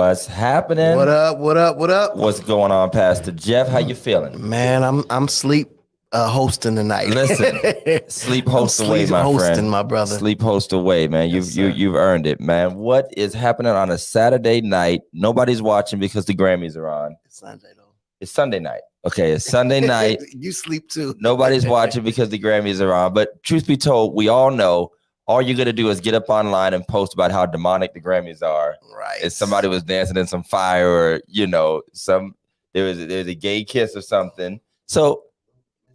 What's happening? What up? What's going on, Pastor Jeff? How you feeling? Man, I'm sleep hosting tonight. Listen, sleep host away, my friend. My brother. Sleep host away, man. You've earned it, man. What is happening on a Saturday night? Nobody's watching because the Grammys are on. It's Sunday though. It's Sunday night. Okay, it's Sunday night. You sleep too. Nobody's watching because the Grammys are on. But truth be told, we all know all you're gonna do is get up online and post about how demonic the Grammys are. Right. If somebody was dancing in some fire, or there's a gay kiss or something. So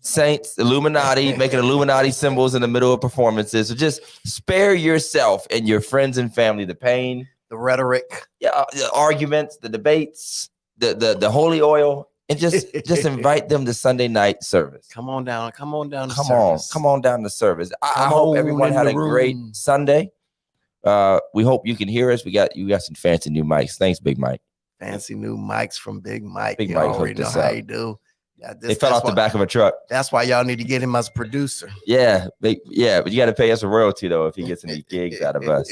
saints, Illuminati, making Illuminati symbols in the middle of performances. So just spare yourself and your friends and family the pain, the rhetoric, the arguments, the debates, the holy oil. And just invite them to Sunday night service. Come on down. Come on down to service. I hope everyone had a great Sunday. We hope you can hear us. You got some fancy new mics. Thanks, Big Mike. Fancy new mics from Big Mike. Big you Mike already know how you do. They fell off the back of a truck. That's why y'all need to get him as a producer. Yeah, but you got to pay us a royalty though if he gets any gigs out of us.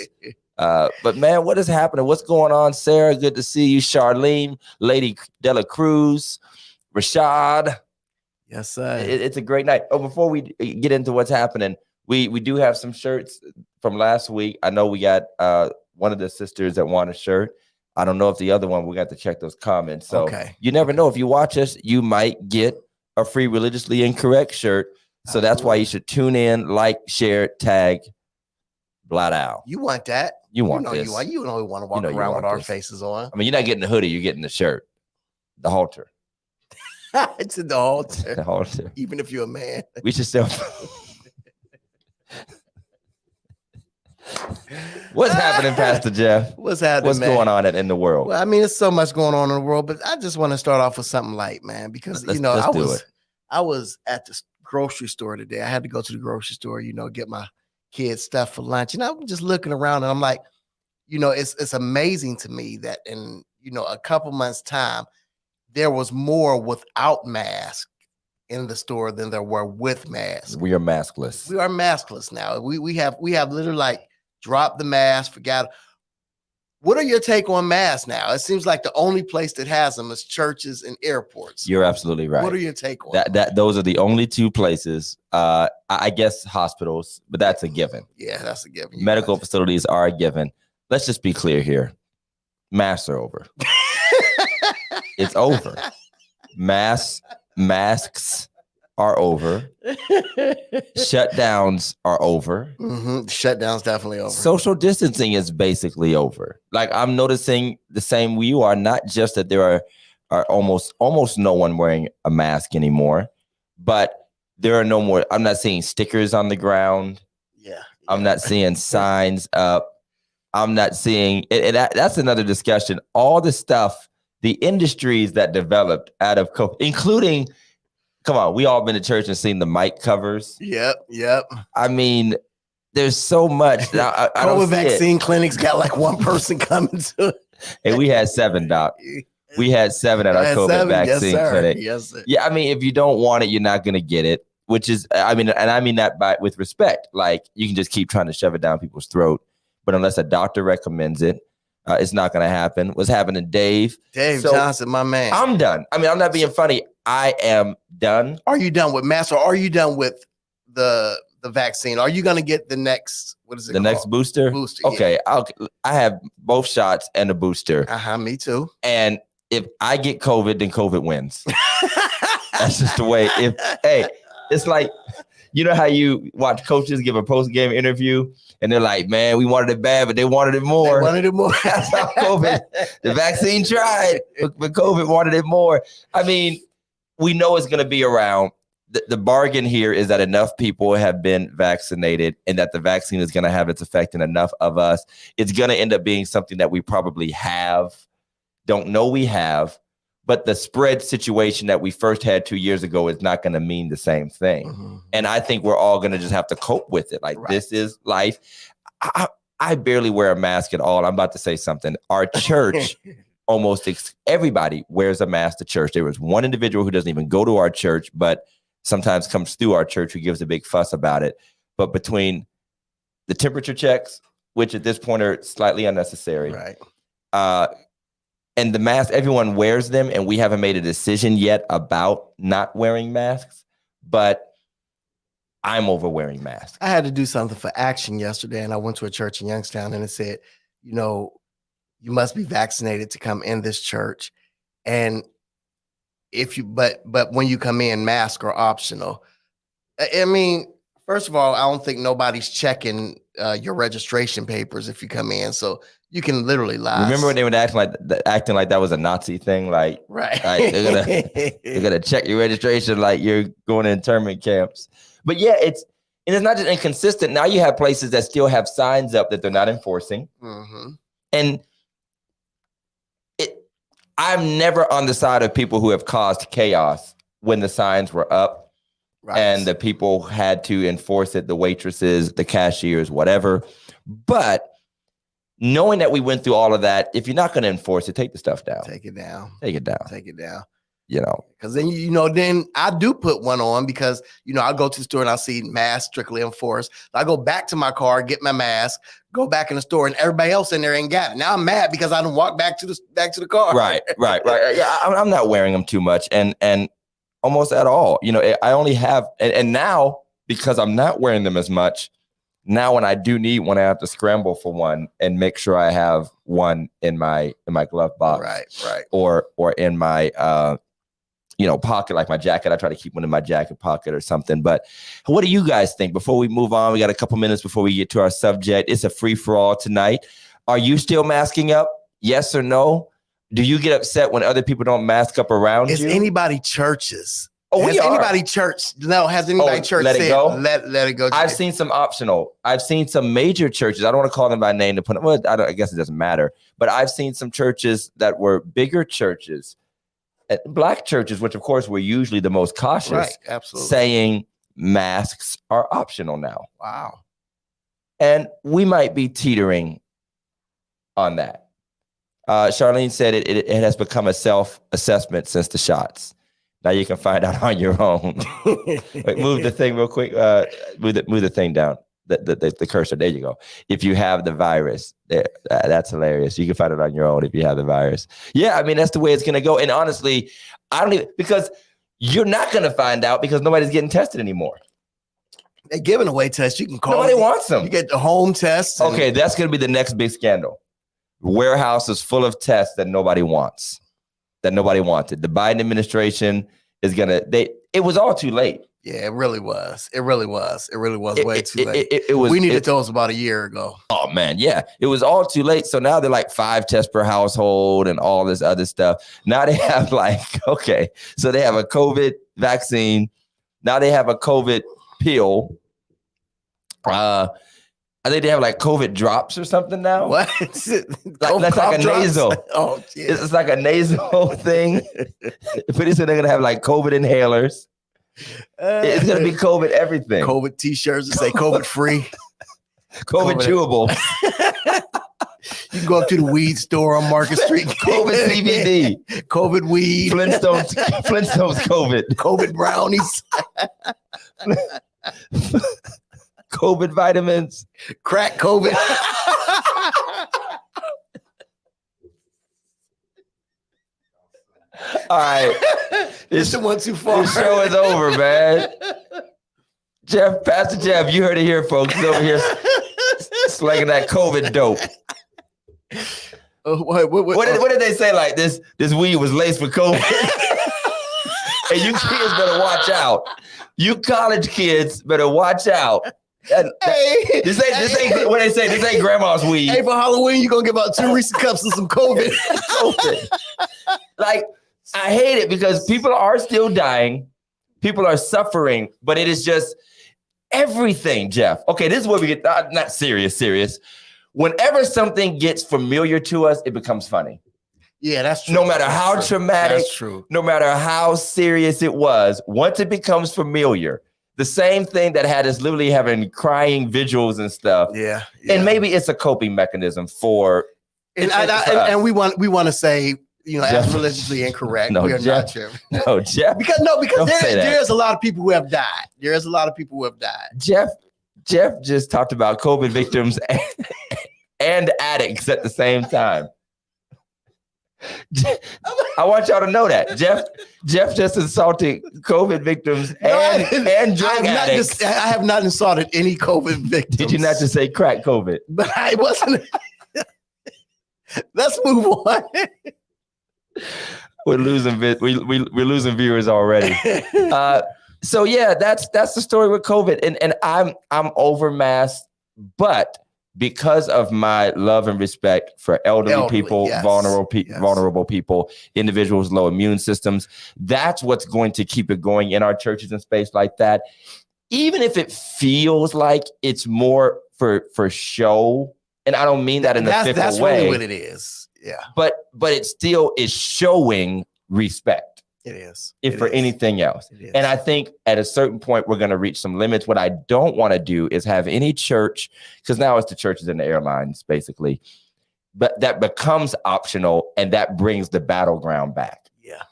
But man, what is happening? What's going on, Sarah? Good to see you, Charlene, Lady Dela Cruz, Rashad. Yes, sir. It's a great night. Oh, before we get into what's happening, we do have some shirts from last week. I know we got one of the sisters that want a shirt. I don't know if the other one, we got to check those comments. So you never know. If you watch us, you might get a free Religiously Incorrect shirt. So that's why you should tune in, like, share, tag, Black Owl. You want that? You want this. You don't want to walk around with our faces on. I mean, you're not getting the hoodie. You're getting the shirt, the halter. It's in the halter. The halter. Even if you're a man. We should still... What's happening, Pastor Jeff? What's happening? What's going on in the world? Well, I mean, there's so much going on in the world, but I just want to start off with something light, man, because I was at the grocery store today. I had to go to the grocery store, get my kids stuff for lunch, and I'm just looking around, and I'm like, it's amazing to me that in a couple months' time, there was more without mask in the store than there were with masks. We are maskless. We are maskless now. We have literally like dropped the mask, forgot. What are your take on masks now? It seems like the only place that has them is churches and airports. You're absolutely right. What are your take on that? Those are the only two places. I guess hospitals, but that's a given. Yeah, that's a given. Medical facilities are a given. Let's just be clear here. Masks are over. It's over. Masks are over. Shutdowns are over. Mm-hmm. Shutdowns definitely over. Social distancing is basically over. Like, I'm noticing the same way you are. Not just that there are almost no one wearing a mask anymore, but there are no more. I'm not seeing stickers on the ground. Yeah. I'm not seeing signs up. I'm not seeing it. That's another discussion. All the stuff, the industries that developed out of COVID, including, come on, we all been to church and seen the mic covers. Yep. I mean, there's so much. I COVID vaccine clinics got like one person coming to it. Hey, we had 7, Doc. We had 7 at our COVID vaccine clinic. Yes, sir. Yeah, I mean, if you don't want it, you're not going to get it, which is, I mean that with respect. Like, you can just keep trying to shove it down people's throat. But unless a doctor recommends it, it's not going to happen. What's happening, Dave? Johnson, my man. I'm done. I mean, I'm not being funny. I am done. Are you done with masks, or are you done with the vaccine? Are you going to get the next, what is it called? Next booster? Okay, yeah. I have both shots and a booster. Me too. And if I get COVID, then COVID wins. That's just the way. It's like, you know how you watch coaches give a post-game interview and they're like, man, we wanted it bad, but they wanted it more. That's how COVID, the vaccine tried, but COVID wanted it more. I mean, we know it's going to be around. The bargain here is that enough people have been vaccinated and that the vaccine is going to have its effect in enough of us. It's going to end up being something that we probably don't know we have. But the spread situation that we first had 2 years ago is not going to mean the same thing. Mm-hmm. And I think we're all going to just have to cope with it. Like, This is life. I barely wear a mask at all. I'm about to say something. Our church, almost everybody wears a mask to church. There was one individual who doesn't even go to our church, but sometimes comes through our church, who gives a big fuss about it. But between the temperature checks, which at this point are slightly unnecessary, And the mask, everyone wears them, and we haven't made a decision yet about not wearing masks, but I'm over wearing masks. I had to do something for Action yesterday, and I went to a church in Youngstown, and it said, you know, you must be vaccinated to come in this church. And if you, but when you come in, masks are optional. I mean, first of all, I don't think nobody's checking your registration papers if you come in, so you can literally lie. Remember when they were acting like that was a Nazi thing? Like, right? Like they're gonna check your registration like you're going to internment camps. But yeah, it's not just inconsistent. Now you have places that still have signs up that they're not enforcing, and I'm never on the side of people who have caused chaos when the signs were up. Right. And the people had to enforce it, the waitresses, the cashiers, whatever. But knowing that we went through all of that, if you're not going to enforce it, take the stuff down. Take it down. Take it down. Take it down. You know, because then, then I do put one on because, I'll go to the store and I'll see masks strictly enforced. I go back to my car, get my mask, go back in the store, and everybody else in there ain't got it. Now I'm mad because I didn't walk back to the car. Right. Yeah, I'm not wearing them too much and almost at all. I only have, and now because I'm not wearing them as much, now when I do need one, I have to scramble for one and make sure I have one in my glove box. Right. Or in my pocket, like my jacket. I try to keep one in my jacket pocket or something. But what do you guys think? Before we move on, we got a couple minutes before we get to our subject. It's a free-for-all tonight. Are you still masking up? Yes or no? Do you get upset when other people don't mask up around you? Is anybody churches? Oh, has anybody church? No, has anybody church let said, it go? Let it go. I've seen some optional. I've seen some major churches. I don't want to call them by name to put them. Well, I guess it doesn't matter. But I've seen some churches that were bigger churches, Black churches, which of course were usually the most cautious, right, absolutely, saying masks are optional now. Wow. And we might be teetering on that. Charlene said it has become a self-assessment since the shots. Now you can find out on your own. Wait, move the thing real quick. Move the thing down. The cursor. There you go. If you have the virus, that's hilarious. You can find it on your own if you have the virus. Yeah, I mean that's the way it's gonna go. And honestly, because you're not gonna find out because nobody's getting tested anymore. They're giving away tests. You can call. Nobody wants them. You get the home tests. Okay, that's gonna be the next big scandal. Warehouses full of tests that nobody wants. That nobody wanted. The Biden administration is it was all too late. Yeah, it really was. It really was way too late. We needed those about a year ago. Oh man, yeah. It was all too late. So now they're like 5 tests per household and all this other stuff. Now they have so they have a COVID vaccine. Now they have a COVID pill. I think they have like COVID drops or something now. What? That's like a nasal. Oh, yeah. It's like a nasal thing. Pretty soon they're gonna have like COVID inhalers. It's gonna be COVID everything. COVID t-shirts that say COVID free. COVID chewable. You can go up to the weed store on Market Street. COVID CBD. COVID weed. Flintstones COVID. COVID brownies. COVID vitamins. Crack COVID. All right. This one too far. The show is over, man. Pastor Jeff, you heard it here, folks. He's over here slinging that COVID dope. What did they say? Like this weed was laced with COVID. And you kids better watch out. You college kids better watch out. This ain't what they say. This ain't grandma's weed. Hey, for Halloween, you're gonna get about 2 Reese's cups of some COVID. Like, I hate it because people are still dying. People are suffering, but it is just everything, Jeff. Okay, this is where we get not serious. Whenever something gets familiar to us, it becomes funny. Yeah, that's true. No matter how traumatic, that's true. No matter how serious it was, once it becomes familiar, the same thing that had us literally having crying vigils and stuff. Yeah. And maybe it's a coping mechanism for. And we want to say, that's religiously incorrect. No, we are Jeff. not Jeff. No, Jeff. because there's a lot of people who have died. There is a lot of people who have died. Jeff just talked about COVID victims and addicts at the same time. I want y'all to know that Jeff just insulted COVID victims and drug addicts. I have not insulted any COVID victims. Did you not just say crack COVID? But I wasn't. Let's move on. We're losing we're losing viewers already. So yeah, that's the story with COVID, and I'm over masked, but because of my love and respect for elderly people, yes, vulnerable people, individuals with low immune systems, that's what's going to keep it going in our churches and space like that. Even if it feels like it's more for show, and I don't mean that in a fickle way. That's really what it is. Yeah. But it still is showing respect. It is. If for anything else. And I think at a certain point, we're going to reach some limits. What I don't want to do is have any church, because now it's the churches and the airlines, basically, but that becomes optional and that brings the battleground back. Yeah.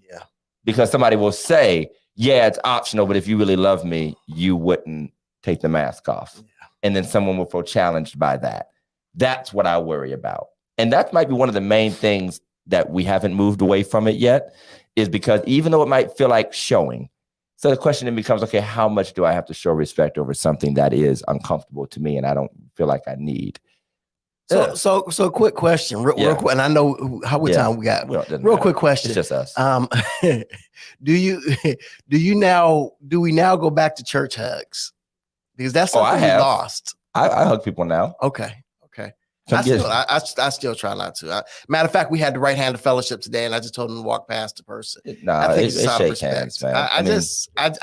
Yeah. Because somebody will say, yeah, it's optional, but if you really love me, you wouldn't take the mask off. Yeah. And then someone will feel challenged by that. That's what I worry about. And that might be one of the main things that we haven't moved away from it yet, is because even though it might feel like showing, so the question then becomes, okay, how much do I have to show respect over something that is uncomfortable to me and I don't feel like I need? So quick question, real quick, and I know how much time we got. Real quick question. It's just us. Do we now go back to church hugs? Because that's something we lost. I hug people now. Okay. I still try not to. Matter of fact, we had the right hand of fellowship today, and I just told him to walk past the person. I think it's shake hands, man. I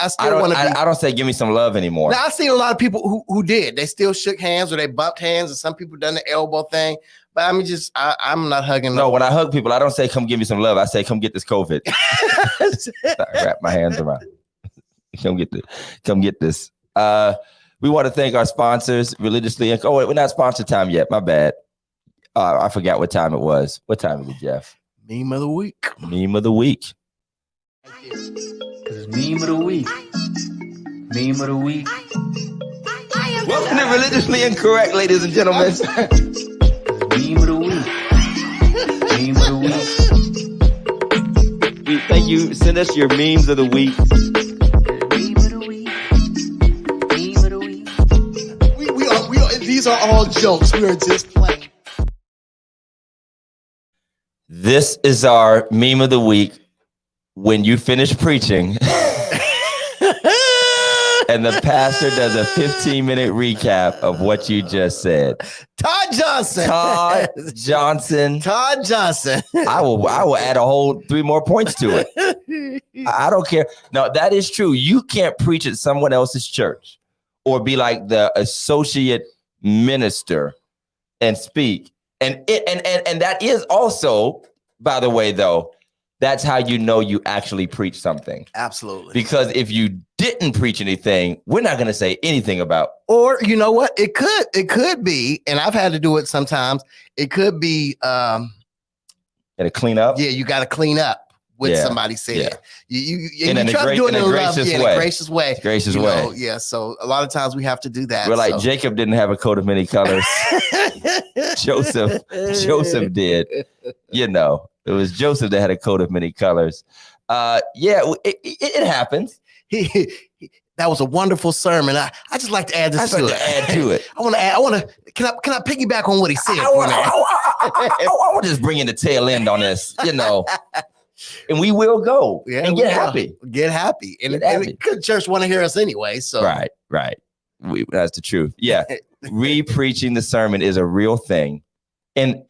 still want to. I don't say give me some love anymore. Now I've seen a lot of people who did. They still shook hands or they bumped hands, and some people done the elbow thing. But I'm not hugging. No, when I hug people, I don't say come give me some love. I say come get this COVID. I wrap my hands around. Come get this. We want to thank our sponsors, Religiously. Oh, wait, we're not sponsor time yet. My bad. I forgot what time it was. What time is it, Jeff? Meme of the week. Meme of the week. Because it's meme of the week. Meme of the week. Welcome to Religiously Incorrect, ladies and gentlemen. Meme of the week. Meme of the week. We thank you. Send us your memes of the week. These are all jokes. We are just playing. This is our meme of the week. When you finish preaching and the pastor does a 15-minute recap of what you just said. Todd Johnson. I will add a whole 3 more points to it. I don't care. No, that is true. You can't preach at someone else's church or be like the associate minister and speak. And that is also, by the way, though, that's how you know you actually preach something. Absolutely. Because if you didn't preach anything, we're not going to say anything about. Or you know what? It could be, and I've had to do it sometimes. It could be got to clean up. Yeah, you got to clean up what somebody said. Yeah. You try to do it in a gracious way. Gracious way. Yeah. So a lot of times we have to do that. We're like Jacob didn't have a coat of many colors. Joseph did. You know, it was Joseph that had a coat of many colors. It happens. That was a wonderful sermon. I just like to add this to it. I want to. Can I piggyback on what he said? I want to just bring in the tail end on this. You know. And we will go and get happy. Get happy. And the church want to hear us anyway. So right. That's the truth. Yeah. Re-preaching the sermon is a real thing. And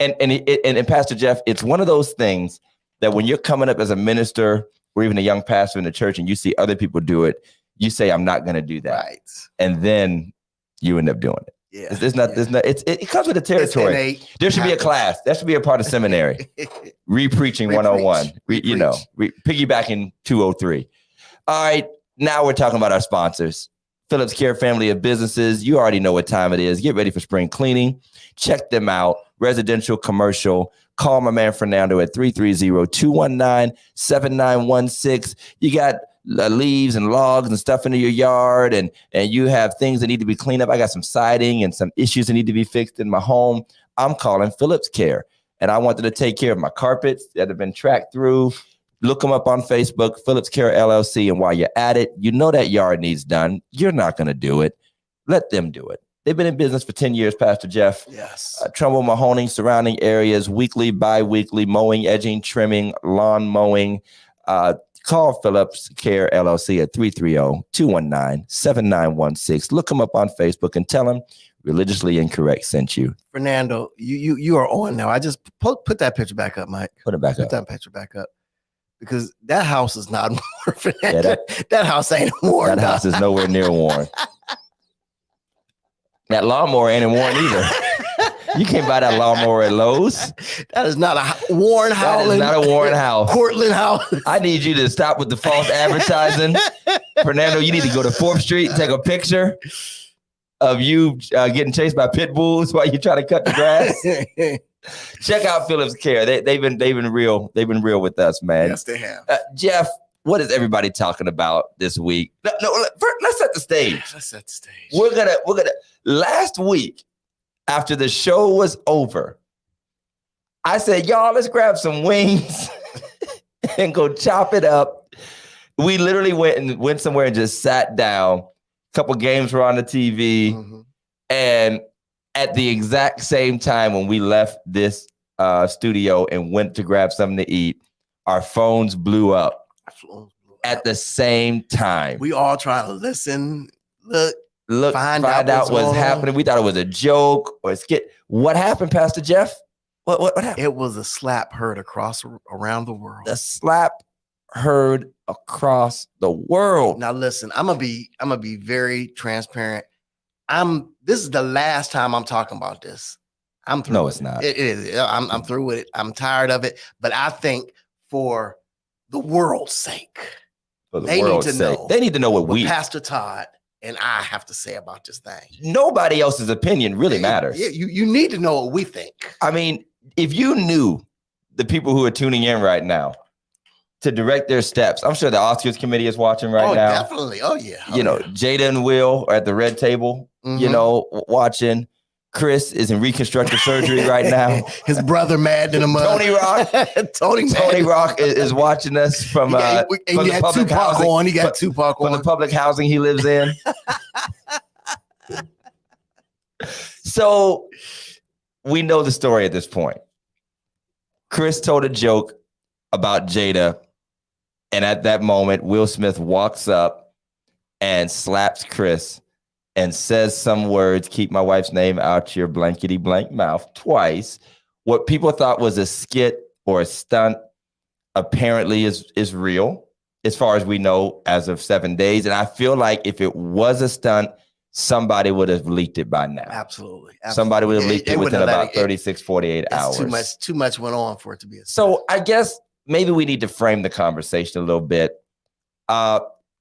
Pastor Jeff, it's one of those things that when you're coming up as a minister or even a young pastor in the church and you see other people do it, you say, I'm not going to do that. Right. And then you end up doing it. Yeah. It comes with the territory. There should be a class. That should be a part of seminary. Re-preaching 101. Piggybacking 203. All right. Now we're talking about our sponsors. Phillips Care family of businesses. You already know what time it is. Get ready for spring cleaning. Check them out. Residential, commercial. Call my man Fernando at 330-219-7916. You got leaves and logs and stuff into your yard, and you have things that need to be cleaned up. I got some siding and some issues that need to be fixed in my home. I'm calling Phillips Care. and I wanted to take care of my carpets that have been tracked through. Look them up on Facebook, Phillips Care LLC. And while you're at it, you know that yard needs done. You're not going to do it. Let them do it. They've been in business for 10 years, Pastor Jeff. Yes. Trumbull, Mahoning, surrounding areas, weekly, bi-weekly, mowing, edging, trimming, lawn mowing. Call Phillips Care LLC at 330-219-7916. Look them up on Facebook and tell them Religiously Incorrect sent you. Fernando, you are on now. I just put that picture back up, Mike. Put it back up. Put that picture back up. Because that house is not worn, Fernando. Yeah, that house ain't worn. That house is nowhere near worn. That lawnmower ain't worn either. You can't buy that lawnmower at Lowe's. That is not a Warren house. That is not a Warren house. Portland house. I need you to stop with the false advertising. Fernando, you need to go to 4th Street and take a picture of you getting chased by pit bulls while you try to cut the grass. Check out Phillips Care. They've been real. They've been real with us, man. Yes, they have. Jeff, what is everybody talking about this week? Let's set the stage. Let's set the stage. We're gonna. Last week, after the show was over, I said, y'all, let's grab some wings and go chop it up. We literally went somewhere and just sat down. A couple games were on the TV. Mm-hmm. And at the exact same time when we left this studio and went to grab something to eat, our phones blew up at the same time. We all trying to listen, find out what's happening. We thought it was a joke or a skit. What happened, Pastor Jeff? What happened? It was a slap heard around the world. The slap heard across the world. Now listen, I'm gonna be very transparent. This is the last time I'm talking about this. I'm through. No, it's not. It is. I'm through with it. I'm tired of it. But I think for the world's sake, they need to know what Pastor Todd and I have to say about this thing. Nobody else's opinion really matters. Yeah, you need to know what we think. I mean, if you knew the people who are tuning in right now to direct their steps, I'm sure the Oscars committee is watching now. Definitely. Oh, yeah. Jada and Will are at the red table, watching. Chris is in reconstructive surgery right now. His brother mad than a mother. Tony Rock is watching us from the public housing. He got Tupac on. From the public housing he lives in. So we know the story at this point. Chris told a joke about Jada, and at that moment, Will Smith walks up and slaps Chris and says some words, keep my wife's name out your blankety blank mouth, twice. What people thought was a skit or a stunt apparently is real, as far as we know, as of 7 days. And I feel like if it was a stunt, somebody would have leaked it by now. Absolutely. Somebody would have leaked it within about 36, 48 hours. Too much went on for it to be a stunt. So I guess maybe we need to frame the conversation a little bit.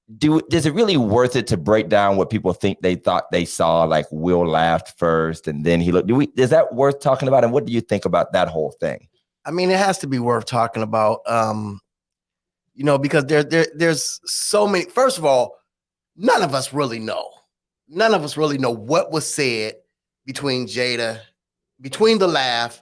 Is it really worth it to break down what people think they thought they saw? Like Will laughed first and then he looked. Is that worth talking about? And what do you think about that whole thing? I mean, it has to be worth talking about, because there's so many. First of all, none of us really know. None of us really know what was said between Jada, between the laugh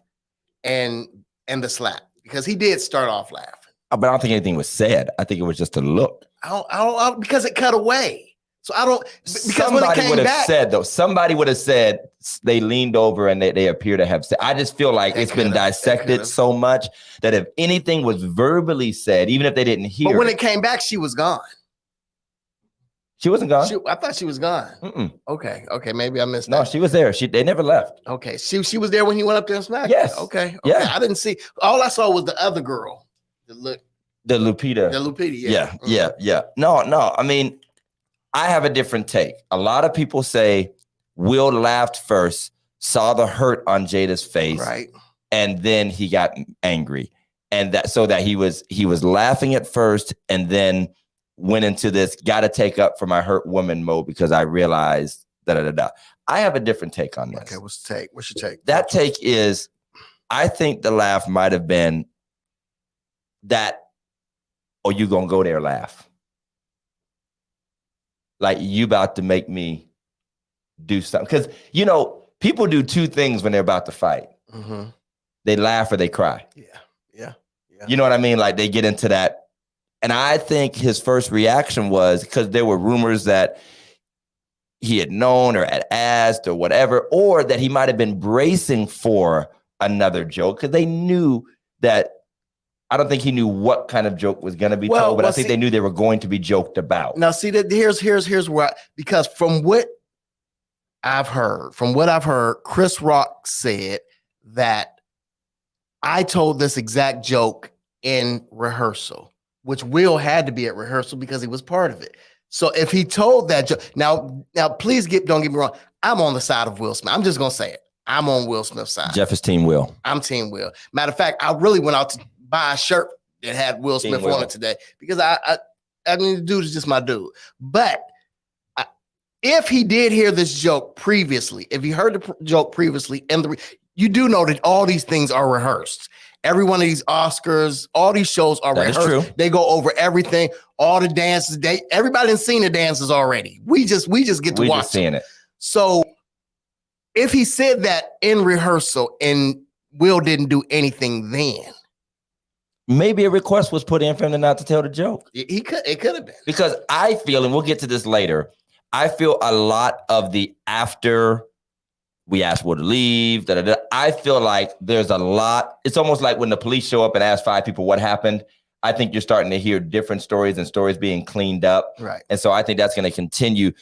and the slap, because he did start off laughing. But I don't think anything was said. I think it was just a look. I don't because it cut away. So I don't, because somebody when it came would have back, said though, somebody would have said they leaned over and they appear to have said. I just feel like it's been dissected so much that if anything was verbally said, even if they didn't hear, but when it came back, she was gone. She wasn't gone. I thought she was gone. Mm-mm. Okay, maybe I missed. No, that. She was there. They never left. Okay, she was there when he went up there and smacked. Yes. Okay. Yeah. I didn't see. All I saw was the other girl. The Lupita. Yeah. No. I mean, I have a different take. A lot of people say Will laughed first, saw the hurt on Jada's face, right, and then he got angry, and that he was laughing at first, and then went into this gotta take up for my hurt woman mode because I realized da. I have a different take on this. Okay, what's your take? That take is, I think the laugh might have been that. Or you gonna go there laugh. Like you about to make me do something. Because, people do two things when they're about to fight. Mm-hmm. they laugh or they cry. Yeah. You know what I mean? Like they get into that. And I think his first reaction was because there were rumors that he had known or had asked or whatever, or that he might have been bracing for another joke because they knew that. I don't think he knew what kind of joke was going to be told, but I think they knew they were going to be joked about. Now, see that here's where because from what I've heard, Chris Rock said that I told this exact joke in rehearsal, which Will had to be at rehearsal because he was part of it. So if he told that joke, now please don't get me wrong. I'm on the side of Will Smith. I'm just gonna say it. I'm on Will Smith's side. Jeff is Team Will. I'm Team Will. Matter of fact, I really went out to buy a shirt that had Will Smith on it today because I mean, the dude is just my dude. But if he did hear this joke previously, if he heard the joke previously, you do know that all these things are rehearsed. Every one of these Oscars, all these shows are rehearsed. That is true. They go over everything, all the dances. Everybody has seen the dances already. We just get to watch seeing it. So if he said that in rehearsal and Will didn't do anything then, maybe a request was put in for him not to tell the joke. It could have been. Because I feel, and we'll get to this later, I feel a lot of the after we asked Will to leave, I feel like there's a lot. It's almost like when the police show up and ask 5 people what happened. I think you're starting to hear different stories and stories being cleaned up. Right. And so I think that's going to continue.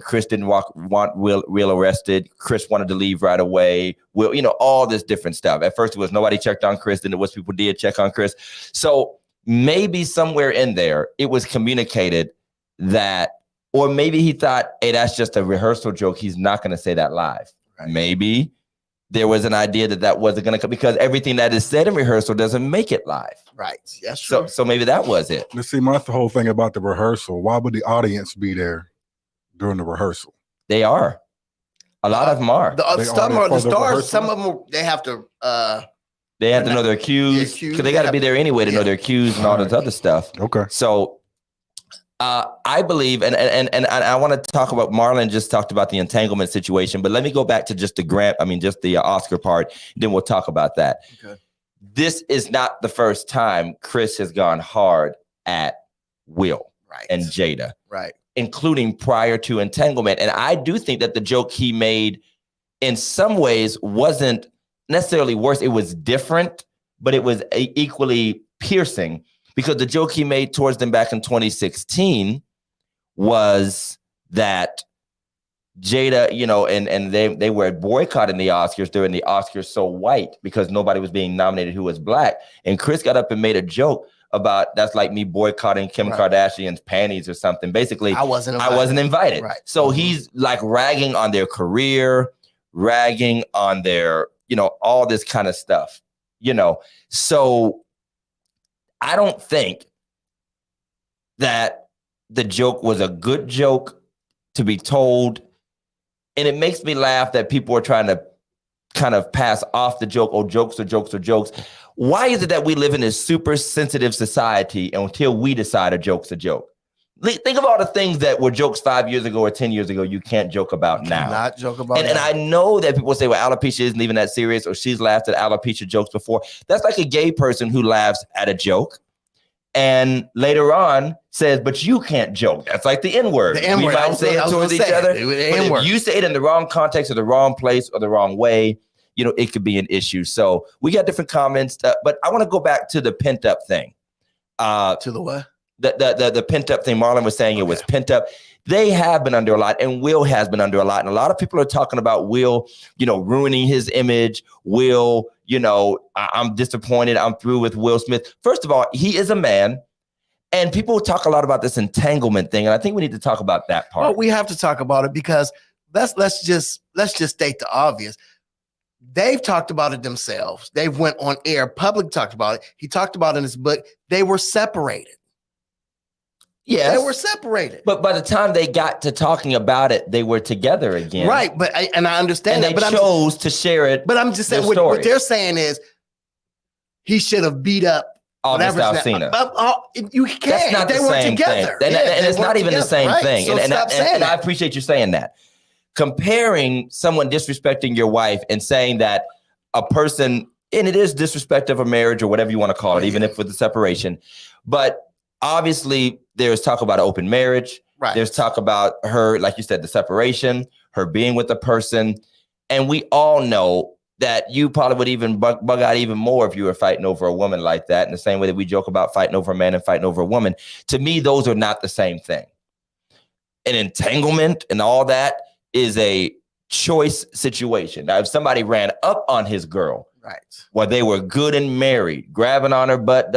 Chris didn't want Will arrested. Chris wanted to leave right away. Will, all this different stuff. At first it was nobody checked on Chris. Then it was people did check on Chris. So maybe somewhere in there it was communicated that, or maybe he thought, hey, that's just a rehearsal joke. He's not going to say that live. Right. Maybe there was an idea that wasn't going to come because everything that is said in rehearsal doesn't make it live. Right. That's true. So maybe that was it. Let's see, that's the whole thing about the rehearsal. Why would the audience be there during the rehearsal? They are. A lot of them are. The stars, some of them, they have to... they have to know their cues because they got to be there anyway to know their cues and all this other stuff. Okay. So I believe, and I want to talk about, Marlon just talked about the entanglement situation, but let me go back to just the Oscar part, then we'll talk about that. Okay. This is not the first time Chris has gone hard at Will and Jada, right, including prior to entanglement. And I do think that the joke he made in some ways wasn't necessarily worse. It was different, but it was equally piercing. Because the joke he made towards them back in 2016 was that Jada, and they were boycotting the Oscars during the Oscars So White because nobody was being nominated who was black. And Chris got up and made a joke about that's like me boycotting Kim Kardashian's panties or something. Basically, I wasn't invited. Right. So he's like ragging on their career, ragging on their, all this kind of stuff, So I don't think that the joke was a good joke to be told. And it makes me laugh that people are trying to kind of pass off the joke. Oh, jokes are jokes are jokes. Why is it that we live in this super sensitive society until we decide a joke's a joke? Think of all the things that were jokes 5 years ago or 10 years ago you can't joke about now. Not joke about and I know that people say, well, alopecia isn't even that serious, or she's laughed at alopecia jokes before. That's like a gay person who laughs at a joke and later on says, but you can't joke. That's like the N-word. The N-word. We might say it towards each other. But if you say it in the wrong context or the wrong place or the wrong way, it could be an issue. So we got different comments, but I want to go back to the Pent Up thing. To the what? The Pent Up thing. Marlon was saying it was pent up. They have been under a lot, and Will has been under a lot. And a lot of people are talking about Will, ruining his image. Will, I'm disappointed. I'm through with Will Smith. First of all, he is a man. And people talk a lot about this entanglement thing. And I think we need to talk about that part. Well, we have to talk about it because let's just state the obvious. They've talked about it themselves. They went on air. Public talked about it. He talked about it in his book. They were separated. Yes. They were separated. But by the time they got to talking about it, they were together again. Right. I understand and that. They chose to share it. But I'm just saying what they're saying is he should have beat up August Alsina. You can't. That's not they the weren't same together. thing. And it's not even the same thing. So and I appreciate you saying that. Comparing someone disrespecting your wife and saying that a person and it is disrespect of a marriage or whatever you want to call it, even if with the separation. But obviously, there's talk about open marriage. Right. There's talk about her, like you said, the separation, her being with the person. And we all know that you probably would even bug out even more if you were fighting over a woman like that, in the same way that we joke about fighting over a man and fighting over a woman. To me, those are not the same thing. An entanglement and all that is a choice situation. Now, if somebody ran up on his girl, right, while they were good and married, grabbing on her butt,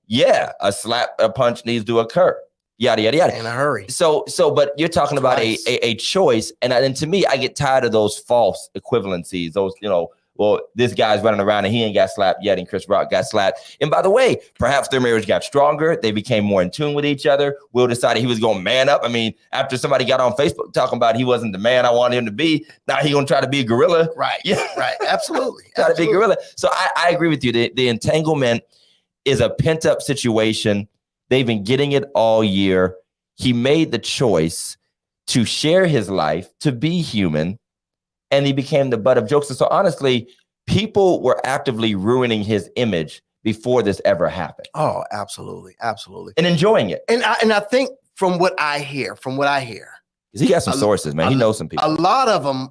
yeah, a slap, a punch needs to occur. Yada, yada, yada. In a hurry. So, but you're talking about a choice. And to me, I get tired of those false equivalencies. Those, well, this guy's running around and he ain't got slapped yet, and Chris Rock got slapped. And by the way, perhaps their marriage got stronger. They became more in tune with each other. Will decided he was going to man up. I mean, after somebody got on Facebook talking about he wasn't the man I wanted him to be, now he going to try to be a gorilla. Right. Yeah. Right. Absolutely. Try to be a gorilla. So I agree with you. The entanglement is a pent up situation. They've been getting it all year. He made the choice to share his life, to be human, and he became the butt of jokes. And so honestly, people were actively ruining his image before this ever happened. Oh, absolutely. Absolutely. And enjoying it. And I think from what I hear, he got some sources, man. He knows some people. A lot of them.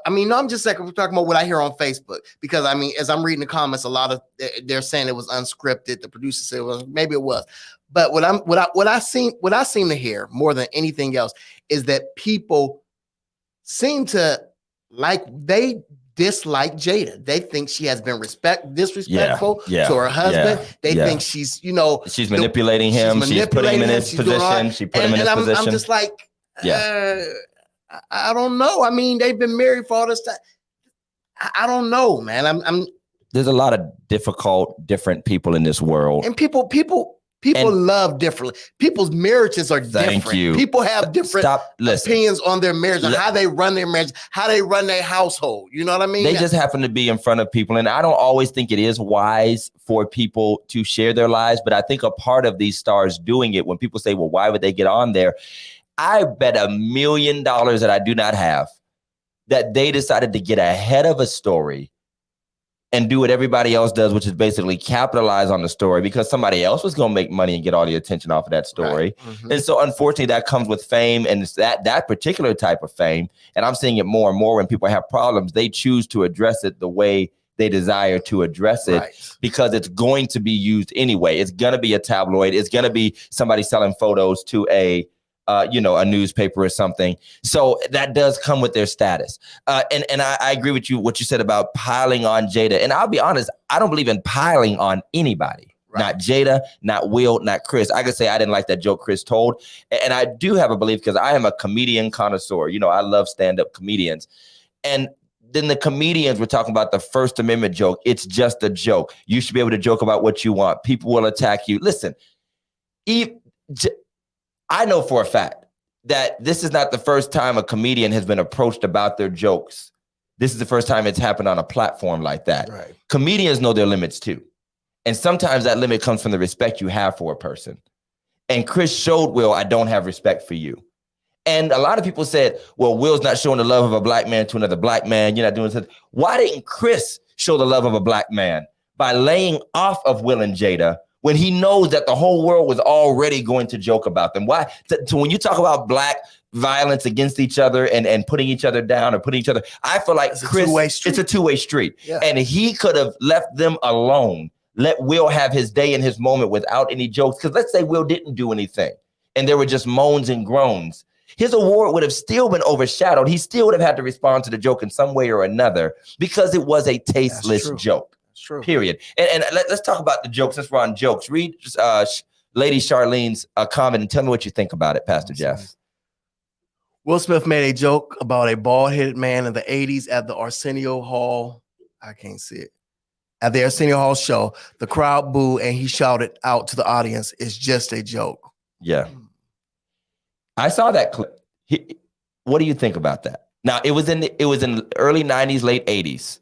I'm just saying, we're talking about what I hear on Facebook, because as I'm reading the comments, a lot of they're saying it was unscripted. The producer said maybe it was, but what I seem to hear more than anything else is that people seem to they dislike Jada. They think she has been disrespectful to her husband. They think she's she's manipulating him. She's putting him in his position. She put him in his position. I'm just like, I don't know. I mean, they've been married for all this time. I don't know, man. There's a lot of different people in this world, and people love differently. People's marriages are different. Thank you. People have different opinions on their marriage and how they run their marriage, how they run their household. You know what I mean? They just happen to be in front of people, and I don't always think it is wise for people to share their lives. But I think a part of these stars doing it, when people say, "Well, why would they get on there?" I bet $1 million that I do not have that they decided to get ahead of a story and do what everybody else does, which is basically capitalize on the story, because somebody else was going to make money and get all the attention off of that story. Right. Mm-hmm. And so unfortunately that comes with fame, and it's that particular type of fame. And I'm seeing it more and more when people have problems, they choose to address it the way they desire to address it, because it's going to be used anyway. It's going to be a tabloid. It's going to be somebody selling photos to a newspaper or something. So that does come with their status. And I agree with you, what you said about piling on Jada. And I'll be honest, I don't believe in piling on anybody. Right. Not Jada, not Will, not Chris. I could say I didn't like that joke Chris told. And I do have a belief, because I am a comedian connoisseur. I love stand-up comedians. And then the comedians were talking about the First Amendment joke. It's just a joke. You should be able to joke about what you want. People will attack you. Listen, I know for a fact that this is not the first time a comedian has been approached about their jokes. This is the first time it's happened on a platform like that. Right. Comedians know their limits too. And sometimes that limit comes from the respect you have for a person. And Chris showed Will, I don't have respect for you. And a lot of people said, well, Will's not showing the love of a black man to another black man. You're not doing something. Why didn't Chris show the love of a black man by laying off of Will and Jada, when he knows that the whole world was already going to joke about them? Why? So when you talk about black violence against each other and putting each other down or putting each other, I feel like it's a two-way street. Yeah. And he could have left them alone. Let Will have his day and his moment without any jokes. Because let's say Will didn't do anything and there were just moans and groans. His award would have still been overshadowed. He still would have had to respond to the joke in some way or another, because it was a tasteless joke. True. Period. And let's talk about the jokes. Let's run jokes. Read Lady Charlene's comment and tell me what you think about it, Pastor Jeff. Will Smith made a joke about a bald-headed man in the 80s at the Arsenio Hall. I can't see it. At the Arsenio Hall show, the crowd booed and he shouted out to the audience, "It's just a joke." Yeah. I saw that clip. What do you think about that? Now, it was in the early 90s, late 80s.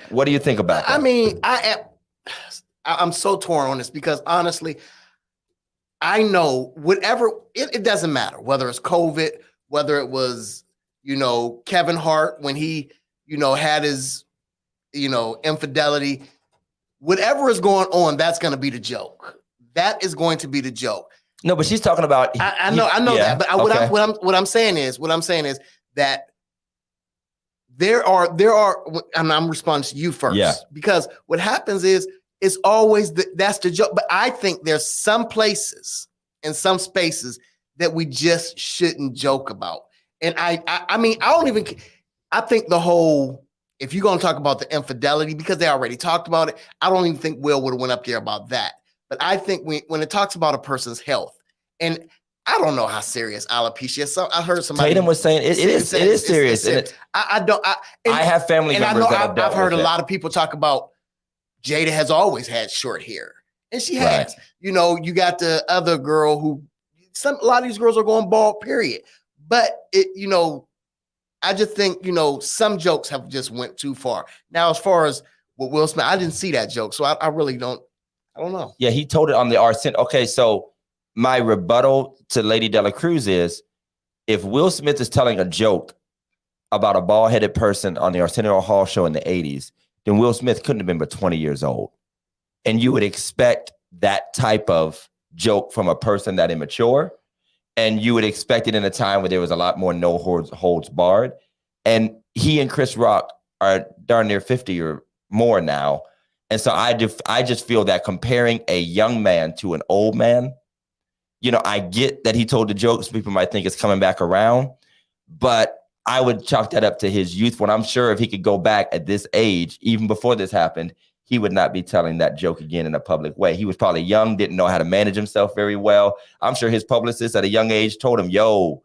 What do you think about that? I mean, I'm so torn on this, because honestly, I know whatever, it doesn't matter whether it's COVID, whether it was, Kevin Hart when he, had his infidelity, whatever is going on, that's going to be the joke. That is going to be the joke. No, but she's talking about. I know that. But what I'm saying is that there are, and I'm responding to you first, because what happens is it's always that's the joke. But I think there's some places and some spaces that we just shouldn't joke about. And I mean, I think the whole, if you're going to talk about the infidelity, because they already talked about it, I don't even think Will would have went up there about that. But I think when it talks about a person's health, and I don't know how serious alopecia is. So I heard somebody. Tatum was saying it is serious. I have family members that have dealt I've heard with a lot of people talk about Jada has always had short hair, and she has. Right. You got the other girl who a lot of these girls are going bald, period. But I just think, some jokes have just went too far. Now, as far as what Will Smith, I didn't see that joke, so I really don't. I don't know. Yeah, he told it on the Arsenio. Okay, so my rebuttal to Lady Dela Cruz is, if Will Smith is telling a joke about a bald-headed person on the Arsenio Hall show in the 80s, then Will Smith couldn't have been but 20 years old. And you would expect that type of joke from a person that immature, and you would expect it in a time where there was a lot more no holds barred. And he and Chris Rock are darn near 50 or more now. And so I just feel that comparing a young man to an old man, I get that he told the jokes. People might think it's coming back around, but I would chalk that up to his youth, when I'm sure if he could go back at this age, even before this happened, he would not be telling that joke again in a public way. He was probably young, didn't know how to manage himself very well. I'm sure his publicist at a young age told him, yo,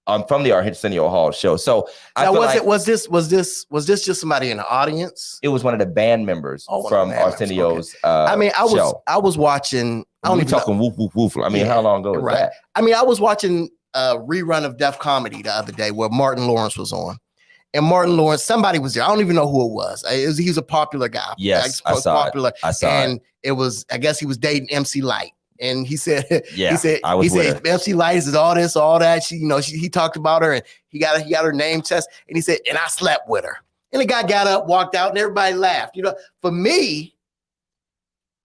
I'm from the Arsenio Hall show. So was this just somebody in the audience? It was one of the band members from Arsenio's show. I was watching. We're talking woof, woof, woof. I mean, how long ago was that? I mean, I was watching a rerun of Def Comedy the other day where Martin Lawrence was on. And Martin Lawrence, somebody was there. I don't even know who it was. He's a popular guy. Yes, I saw it. And it was, I guess he was dating MC Light. And he said, he said MC Light is all this, all that. He talked about her, and he got her name test. And he said, and I slept with her. And the guy got up, walked out, and everybody laughed. For me,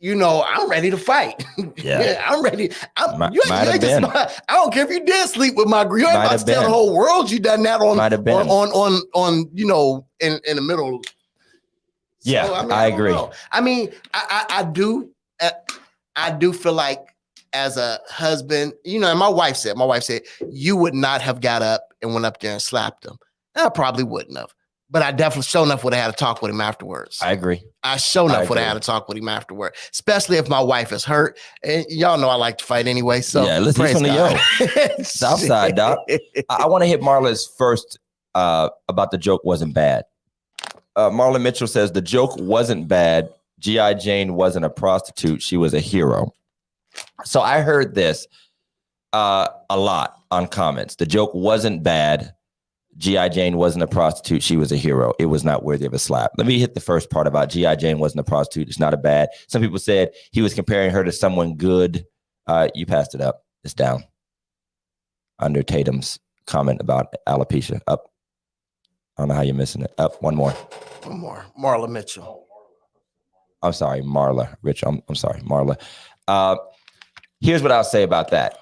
I'm ready to fight. Yeah, I'm ready. Might have been. I don't care if you did sleep with my girl. You ain't about to tell the whole world you done that on in the middle. Yeah, so, I agree. I mean, I do feel like as a husband, and my wife said, you would not have got up and went up there and slapped him. I probably wouldn't have. But I definitely sure enough would have had to talk with him afterwards. I agree. I sure enough would have had to talk with him afterward, especially if my wife is hurt. And y'all know I like to fight anyway. So yeah, let's listen to yo. Southside, Doc. I want to hit Marla's first about the joke wasn't bad. Marla Mitchell says the joke wasn't bad. G.I. Jane wasn't a prostitute. She was a hero. So I heard this a lot on comments. The joke wasn't bad. G.I. Jane wasn't a prostitute. She was a hero. It was not worthy of a slap. Let me hit the first part about G.I. Jane wasn't a prostitute. It's not a bad. Some people said he was comparing her to someone good. You passed it up. It's down. Under Tatum's comment about alopecia. Up. I don't know how you're missing it. Up. One more. Marla Mitchell. I'm sorry, Marla Rich. I'm sorry, Marla. Here's what I'll say about that.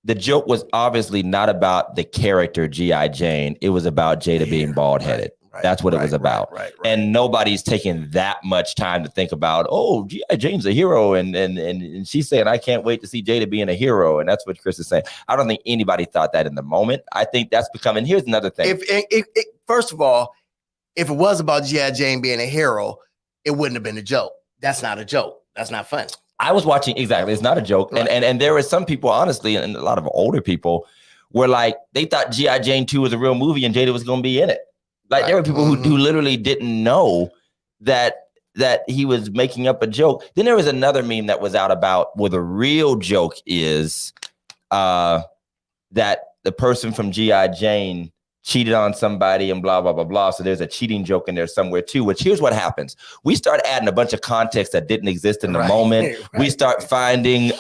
The joke was obviously not about the character G.I. Jane. It was about Jada being bald-headed. Right, That's what it was about. Right. And nobody's taking that much time to think about, oh, G.I. Jane's a hero. And she's saying, I can't wait to see Jada being a hero. And that's what Chris is saying. I don't think anybody thought that in the moment. I think that's becoming, here's another thing. First of all, if it was about G.I. Jane being a hero, it wouldn't have been a joke. That's not a joke. That's not funny. I was watching, exactly. It's not a joke. Right. And there were some people, honestly, and a lot of older people were like, they thought G.I. Jane 2 was a real movie and Jada was going to be in it. Like there were people who literally didn't know that he was making up a joke. Then there was another meme that was out about where the real joke is that the person from G.I. Jane cheated on somebody and blah, blah, blah, blah. So there's a cheating joke in there somewhere too, which here's what happens. We start adding a bunch of context that didn't exist in the moment. We start finding,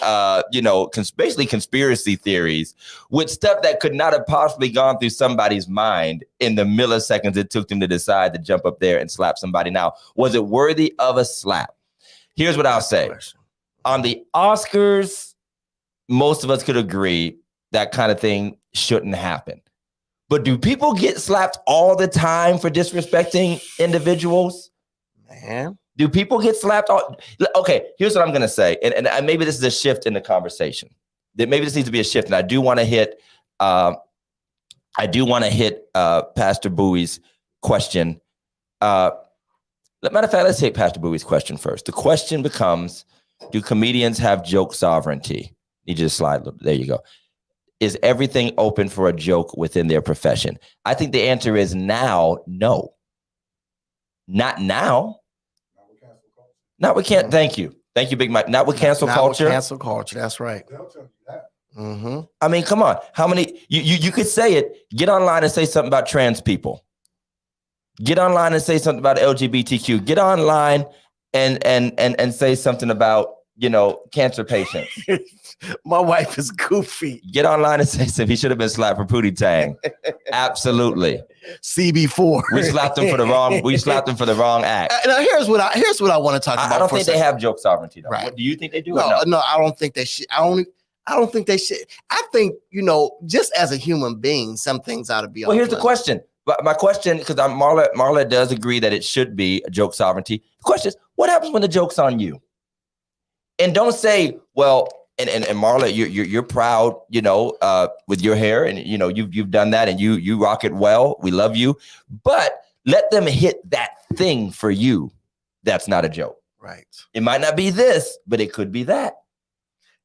basically conspiracy theories with stuff that could not have possibly gone through somebody's mind in the milliseconds it took them to decide to jump up there and slap somebody. Now, was it worthy of a slap? Here's what I'll say. On the Oscars, most of us could agree that kind of thing shouldn't happen. But do people get slapped all the time for disrespecting individuals? Man. Do people get slapped? Okay, here's what I'm going to say. And maybe this is a shift in the conversation. That maybe this needs to be a shift. And I do want to hit Pastor Bowie's question. Matter of fact, let's take Pastor Bowie's question first. The question becomes, do comedians have joke sovereignty? Need you to slide. There you go. Is everything open for a joke within their profession? I think the answer is now, no. Not now. Not with cancel. Thank you, Big Mike. Not with cancel culture. With cancel culture. That's right. They'll tell you that. Mm-hmm. I mean, come on. How many? You could say it. Get online and say something about trans people. Get online and say something about LGBTQ. Get online and say something about cancer patients. My wife is goofy. Get online and say something. He should have been slapped for Pootie Tang. Absolutely. CB4. We slapped him for the wrong act. Now here's what I want to talk about. I don't think they have joke sovereignty though. Right. What, do you think they do? No, I don't think they should. I don't think they should. I think, just as a human being, some things ought to be. Well, here's the question. But my question, because Marla does agree that it should be a joke sovereignty. The question is, what happens when the joke's on you? And don't say, well, and Marla, you're proud, with your hair, and you've done that, and you rock it well. We love you, but let them hit that thing for you. That's not a joke, right? It might not be this, but it could be that.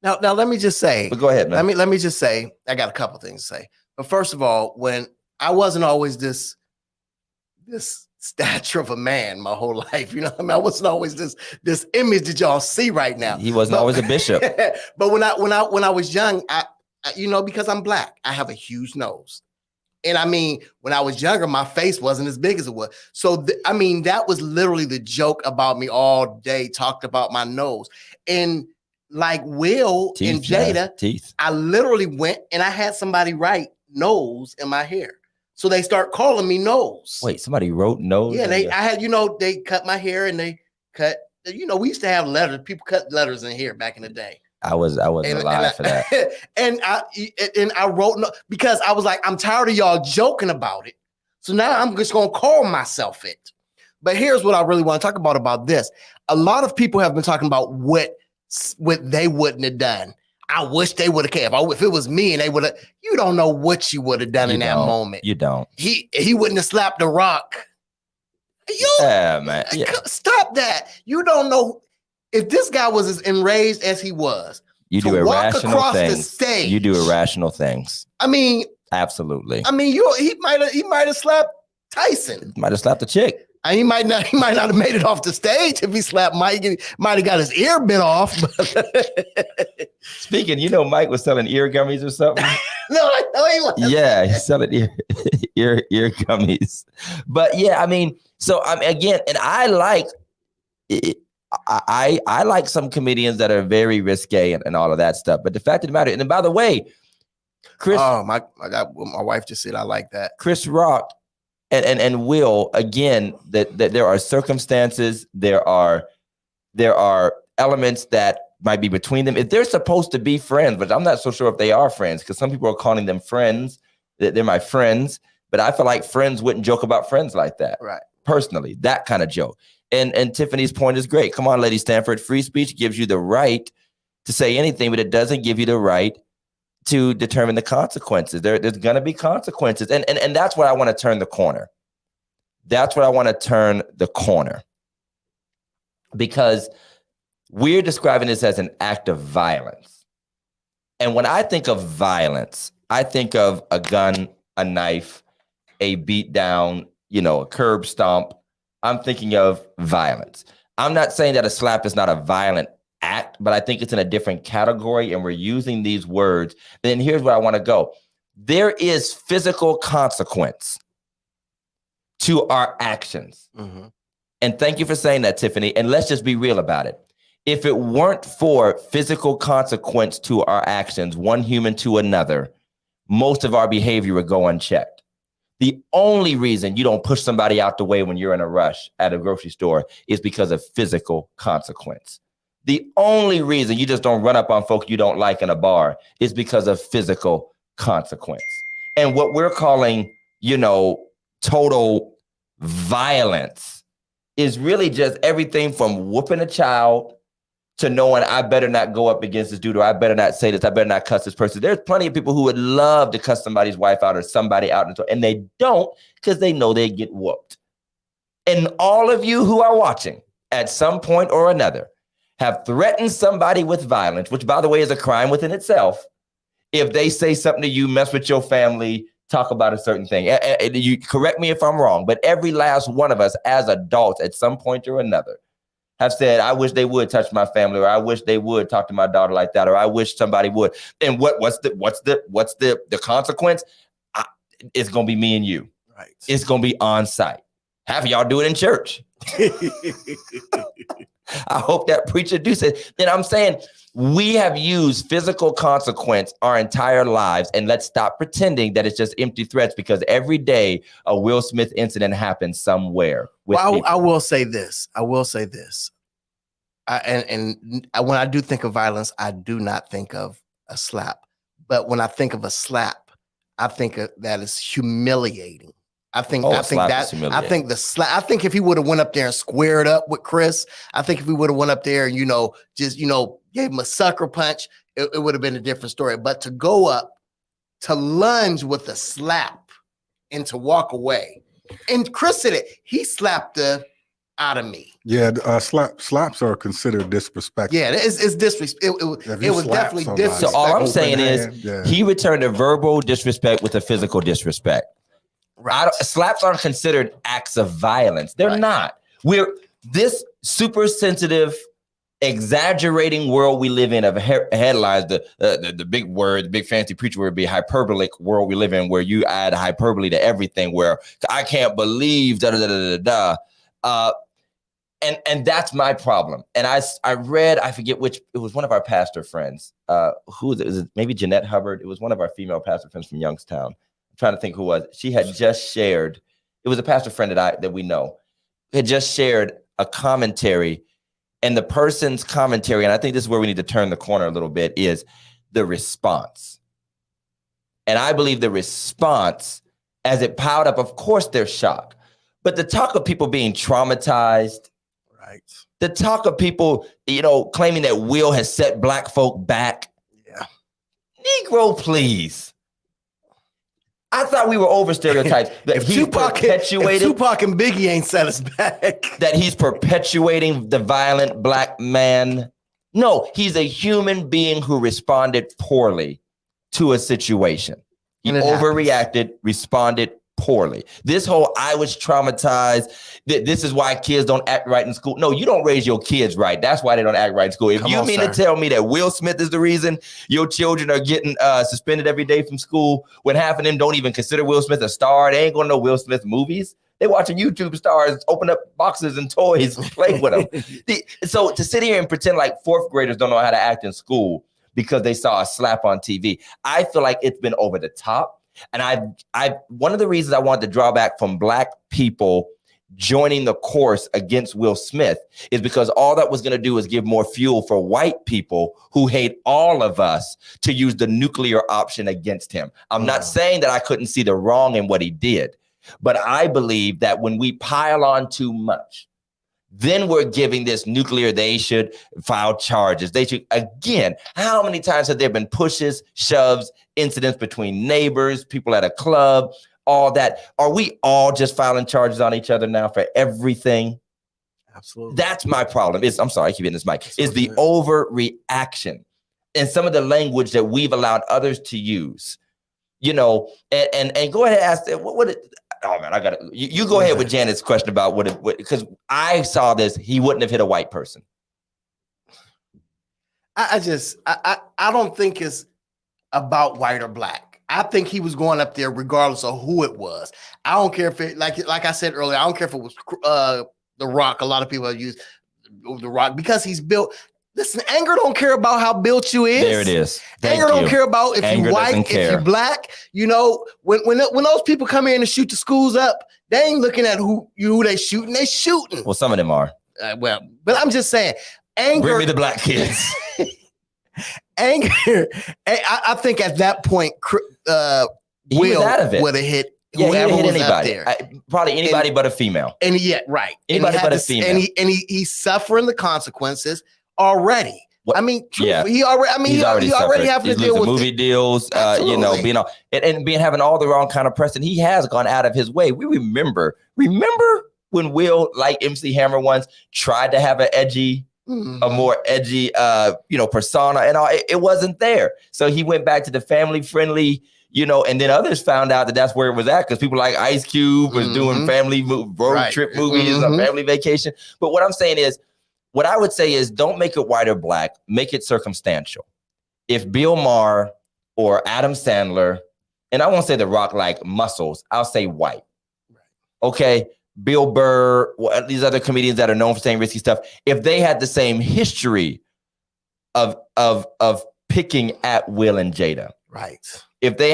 Now let me just say. But go ahead, man. Let me just say, I got a couple things to say. But first of all, when I wasn't always this stature of a man my whole life, I wasn't always this image that y'all see right now. He wasn't always a bishop. But when I was young, I because I'm black, I have a huge nose. And I mean, when I was younger, my face wasn't as big as it was. So that was literally the joke about me all day, talked about my nose. And like Will and Jada, teeth. I literally went and I had somebody write nose in my hair. So they start calling me Nose. Wait, somebody wrote Nose? Yeah, I had, they cut my hair and they cut, we used to have letters. People cut letters in here back in the day. I wasn't alive for that. And I wrote, because I was like, I'm tired of y'all joking about it. So now I'm just going to call myself it. But here's what I really want to talk about this. A lot of people have been talking about what they wouldn't have done. I wish they would have cared. If it was me and they would have, you don't know what you would have done in that moment. You don't. He wouldn't have slapped the rock. Man. Yeah. Stop that. You don't know if this guy was as enraged as he was. You do irrational things. You do irrational things. I mean, absolutely. I mean, he might have slapped Tyson. Might have slapped the chick. He might not have made it off the stage if he slapped Mike. He might have got his ear bit off. Speaking, Mike was selling ear gummies or something. No, he wasn't. Yeah, he's selling ear gummies. But yeah, I mean, so again, and I like it. I like some comedians that are very risque and all of that stuff. But the fact of the matter, and by the way, Chris, my wife just said I like that. Chris Rock and Will, again, that there are circumstances, there are elements that might be between them. If they're supposed to be friends, but I'm not so sure if they are friends, because some people are calling them friends, that they're my friends, but I feel like friends wouldn't joke about friends like that. Right. Personally, that kind of joke. And Tiffany's point is great. Come on, Lady Stanford. Free speech gives you the right to say anything, but it doesn't give you the right to determine the consequences. There's going to be consequences. And that's what I want to turn the corner. That's what I want to turn the corner. Because we're describing this as an act of violence. And when I think of violence, I think of a gun, a knife, a beat down, a curb stomp. I'm thinking of violence. I'm not saying that a slap is not a violent act, but I think it's in a different category, and we're using these words. Then here's where I want to go. there is physical consequence to our actions. Mm-hmm. And thank you for saying that, Tiffany. And let's just be real about it. If it weren't for physical consequence to our actions, one human to another, most of our behavior would go unchecked. The only reason you don't push somebody out the way when you're in a rush at a grocery store is because of physical consequence. The only reason you just don't run up on folk you don't like in a bar is because of physical consequence. And what we're calling, total violence is really just everything from whooping a child to knowing I better not go up against this dude, or I better not say this, I better not cuss this person. There's plenty of people who would love to cuss somebody's wife out or somebody out, and they don't because they know they get whooped. And all of you who are watching at some point or another have threatened somebody with violence, which, by the way, is a crime within itself. If they say something to you, mess with your family, talk about a certain thing. You correct me if I'm wrong, but every last one of us as adults at some point or another have said, I wish they would touch my family, or I wish they would talk to my daughter like that, or I wish somebody would. And what's the consequence? It's gonna be me and you. Right. It's gonna be on site. Half of y'all do it in church. I hope that preacher do say. Then I'm saying we have used physical consequence our entire lives, and let's stop pretending that it's just empty threats, because every day a Will Smith incident happens somewhere. Well, I will say this. And when I do think of violence, I do not think of a slap. But when I think of a slap, I think that is humiliating. I think the slap. I think if he would have went up there and squared up with Chris, I think if he would have went up there and gave him a sucker punch, it would have been a different story. But to go up, to lunge with a slap, and to walk away, and Chris said it. He slapped the out of me. Yeah, slaps are considered disrespectful. Yeah, it's disrespect. It was definitely disrespectful. So all I'm saying is he returned a verbal disrespect with a physical disrespect. Right. Slaps aren't considered acts of violence. They're not. We're this super sensitive, exaggerating world we live in of headlines. The big word, the big fancy preacher word would be hyperbolic world we live in, where you add hyperbole to everything. Where I can't believe and that's my problem. And I read, I forget which, it was one of our pastor friends. Who is it? Maybe Jeanette Hubbard. It was one of our female pastor friends from Youngstown. Trying to think who was. She had just shared, it was a pastor friend that we know, had just shared a commentary, and the person's commentary, and I think this is where we need to turn the corner a little bit, is the response. And I believe the response, as it piled up, of course there's shock, but the talk of people being traumatized, right? The talk of people, claiming that Will has set Black folk back. Yeah. Negro, please. I thought we were over stereotypes. That Tupac and Biggie ain't set us back. That he's perpetuating the violent Black man. No, he's a human being who responded poorly to a situation. He overreacted, responded poorly. This whole I was traumatized, this is why kids don't act right in school. No, you don't raise your kids right. That's why they don't act right in school. If you mean to tell me that Will Smith is the reason your children are getting suspended every day from school, when half of them don't even consider Will Smith a star, they ain't gonna know Will Smith movies. They watching YouTube stars open up boxes and toys and play with them. So to sit here and pretend like fourth graders don't know how to act in school because they saw a slap on TV, I feel like it's been over the top. And I one of the reasons I wanted to draw back from Black people joining the course against Will Smith is because all that was going to do is give more fuel for white people who hate all of us to use the nuclear option against him. I'm not saying that I couldn't see the wrong in what he did, but I believe that when we pile on too much, then we're giving this nuclear, they should file charges. They should, again, how many times have there been pushes, shoves, incidents between neighbors, people at a club, all that? Are we all just filing charges on each other now for everything? Absolutely. That's my problem. I'm sorry, I keep hitting this mic. It's the overreaction and some of the language that we've allowed others to use, and go ahead and ask oh man, I got to, you go ahead with Janet's question about what, because I saw this, he wouldn't have hit a white person. I don't think it's about white or Black. I think he was going up there regardless of who it was. I don't care if it, like I said earlier, I don't care if it was The Rock. A lot of people have used The Rock because he's built. Listen, anger don't care about how built you is. There it is. Anger don't care about if you white, if you black. You know, when those people come in and shoot the schools up, they ain't looking at who they shooting. They shooting. Well, some of them are. But I'm just saying, anger. Bring me the black kids. Anger. I think at that point, Will would have hit. Whoever hit was anybody. Up there. Probably anybody but a female. And yeah, right. Anybody but a female. And he's suffering the consequences already. What? I mean, yeah. he already having to deal with movie deals, you know, being all and having all the wrong kind of press. And he has gone out of his way. We remember when Will, like MC Hammer once, tried to have a more edgy, persona and all. It wasn't there. So he went back to the family friendly, and then others found out that that's where it was at because people like Ice Cube was doing family road trip movies on family vacation. But what I'm saying is, what I would say is don't make it white or black, make it circumstantial. If Bill Maher or Adam Sandler, and I won't say The Rock like muscles, I'll say white. Okay. Bill Burr, these other comedians that are known for saying risky stuff, if they had the same history of picking at Will and Jada. Right. If they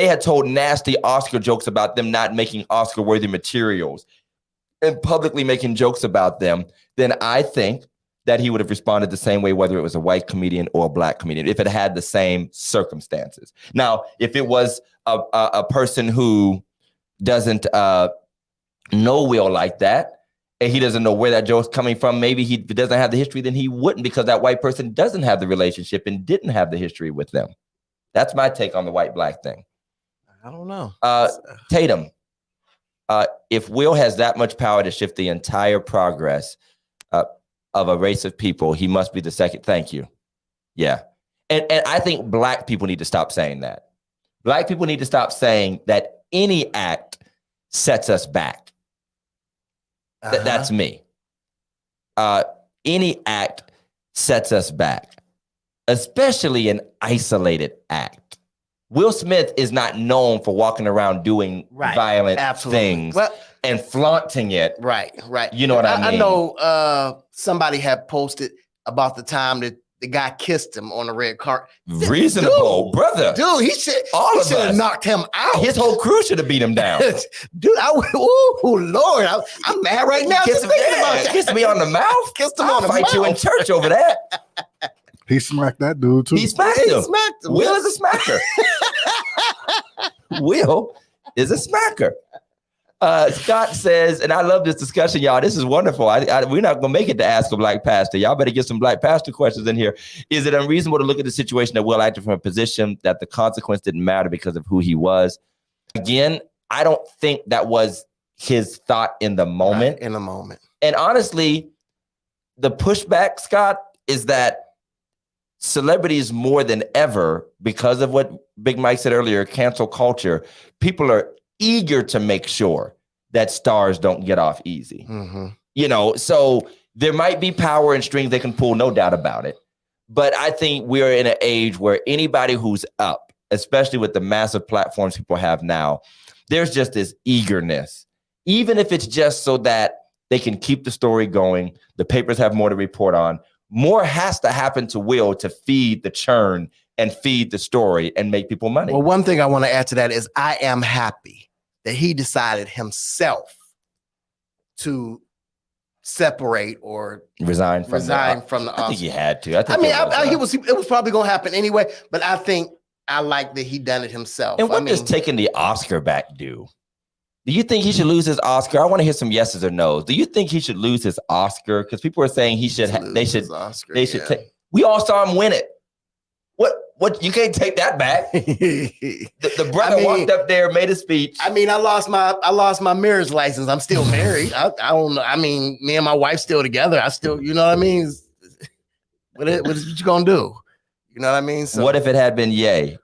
had told nasty Oscar jokes about them not making Oscar-worthy materials and publicly making jokes about them, then I think that he would have responded the same way, whether it was a white comedian or a black comedian, if it had the same circumstances. Now, if it was a person who doesn't know Will like that, and he doesn't know where that joke's coming from, maybe he doesn't have the history, then he wouldn't, because that white person doesn't have the relationship and didn't have the history with them. That's my take on the white-black thing. I don't know. Tatum, if Will has that much power to shift the entire progress of a race of people, he must be the second. Thank you. Yeah. And I think black people need to stop saying that. Black people need to stop saying that any act sets us back. That's me. Any act sets us back, especially an isolated act. Will Smith is not known for walking around doing violent things and flaunting it. Right. You know what I mean? I know somebody had posted about the time that the guy kissed him on the red carpet. Reasonable, brother. Dude, he should have knocked him out. His whole crew should have beat him down. Dude, Lord, I'm mad right now. Kiss me on the mouth. Kissed him on the mouth. I'll fight you in church over that. He smacked that dude too. He smacked him. Will is a smacker. Will is a smacker. Scott says, and I love this discussion, y'all. This is wonderful. We're not going to make it to Ask a Black Pastor. Y'all better get some Black Pastor questions in here. Is it unreasonable to look at the situation that Will acted from a position that the consequence didn't matter because of who he was? Again, I don't think that was his thought in the moment. Right, in the moment. And honestly, the pushback, Scott, is that celebrities more than ever, because of what Big Mike said earlier, cancel culture, people are eager to make sure that stars don't get off easy. So there might be power and strings they can pull, no doubt about it. But I think we're in an age where anybody who's up, especially with the massive platforms people have now, there's just this eagerness, even if it's just so that they can keep the story going. The papers have more to report on. More has to happen to Will to feed the churn and feed the story and make people money. Well, one thing I want to add to that is I am happy that he decided himself to separate or resign from the Oscar. I think he had to. It was probably going to happen anyway, but I think I like that he done it himself. And what does taking the Oscar back do? Do you think he should lose his Oscar? I want to hear some yeses or no's. Do you think he should lose his Oscar? Because people are saying they should take. We all saw him win it. What? You can't take that back. The brother walked up there, made a speech. I lost my marriage license. I'm still married. I don't know. Me and my wife still together. I still, you know what I mean? What you gonna do? You know what I mean? So, what if it had been Ye?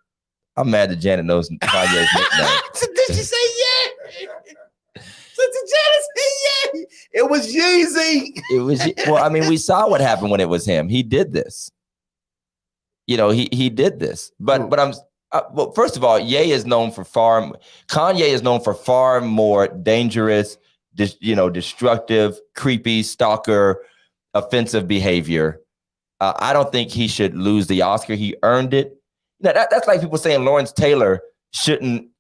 I'm mad that Janet knows Kanye's nickname. Did she say Ye? Did Janet say Ye? It was Yeezy. It was. We saw what happened when it was him. He did this. He did this. But Well, first of all, Kanye is known for far more dangerous, destructive, creepy, stalker, offensive behavior. I don't think he should lose the Oscar. He earned it. That's like people saying Lawrence Taylor shouldn't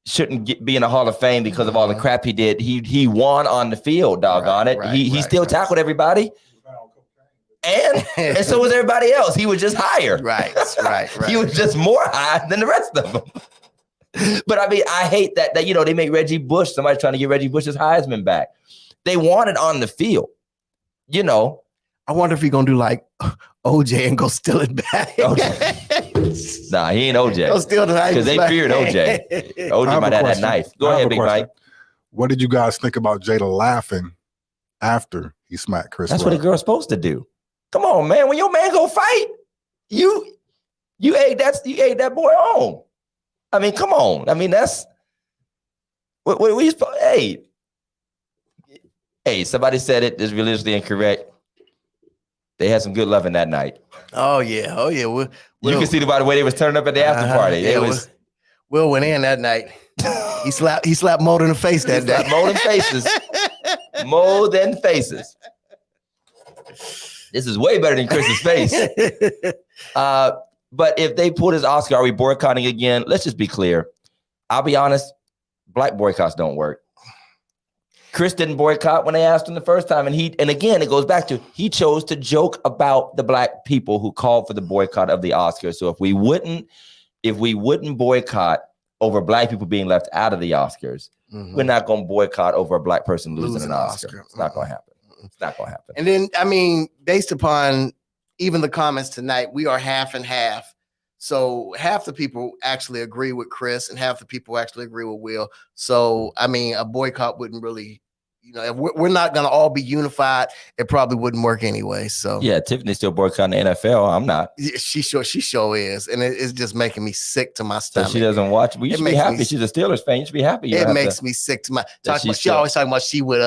be in the Hall of Fame because of all the crap he did. He won on the field, doggone it. He still tackled everybody. And so was everybody else. He was just higher. Right. He was just more high than the rest of them. But I mean, I hate that they make Reggie Bush. Somebody's trying to get Reggie Bush's Heisman back. They want it on the field. I wonder if he's gonna do like OJ and go steal it back. Nah, he ain't OJ. Go steal the Heisman because they feared OJ. OJ might have that knife. Go ahead, Big Mike. What did you guys think about Jada laughing after he smacked Chris? That's what a girl's supposed to do. Come on, man. When your man go fight, you egg that boy on. I mean, come on. I mean, that's what we supposed. Hey, somebody said it is religiously incorrect. They had some good loving that night. Oh yeah. You can see by the way they was turning up at the after party. Will went in that night. He slapped Mo in the face that day. Mo than faces. This is way better than Chris's face. But if they pull his Oscar, are we boycotting again? Let's just be clear. I'll be honest. Black boycotts don't work. Chris didn't boycott when they asked him the first time. And again, it goes back to, he chose to joke about the black people who called for the boycott of the Oscars. So if we wouldn't boycott over black people being left out of the Oscars, we're not going to boycott over a black person losing an Oscar. It's not going to happen. It's not going to happen. And then, I mean, based upon even the comments tonight, we are half and half. So half the people actually agree with Chris and half the people actually agree with Will. So, I mean, a boycott wouldn't really, if we're not going to all be unified, it probably wouldn't work anyway. So yeah, Tiffany's still boycotting the NFL. I'm not. She sure is. And it's just making me sick to my stomach. So she doesn't watch. We should be happy. She's a Steelers fan. You should be happy. It makes me sick to my she always talking about she would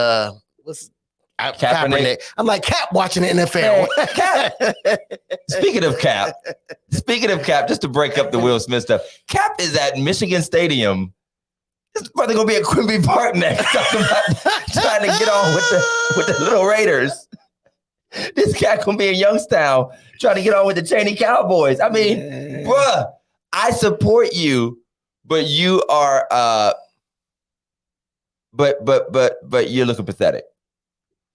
Kaepernick. I'm like, Cap watching the NFL. Hey, Speaking of Cap, just to break up the Will Smith stuff, Cap is at Michigan Stadium. His brother gonna be at Quimby Park next, talking about trying to get on with the little Raiders. This cat gonna be in Youngstown trying to get on with the Cheney Cowboys. I mean, bruh, I support you, but you are but you're looking pathetic.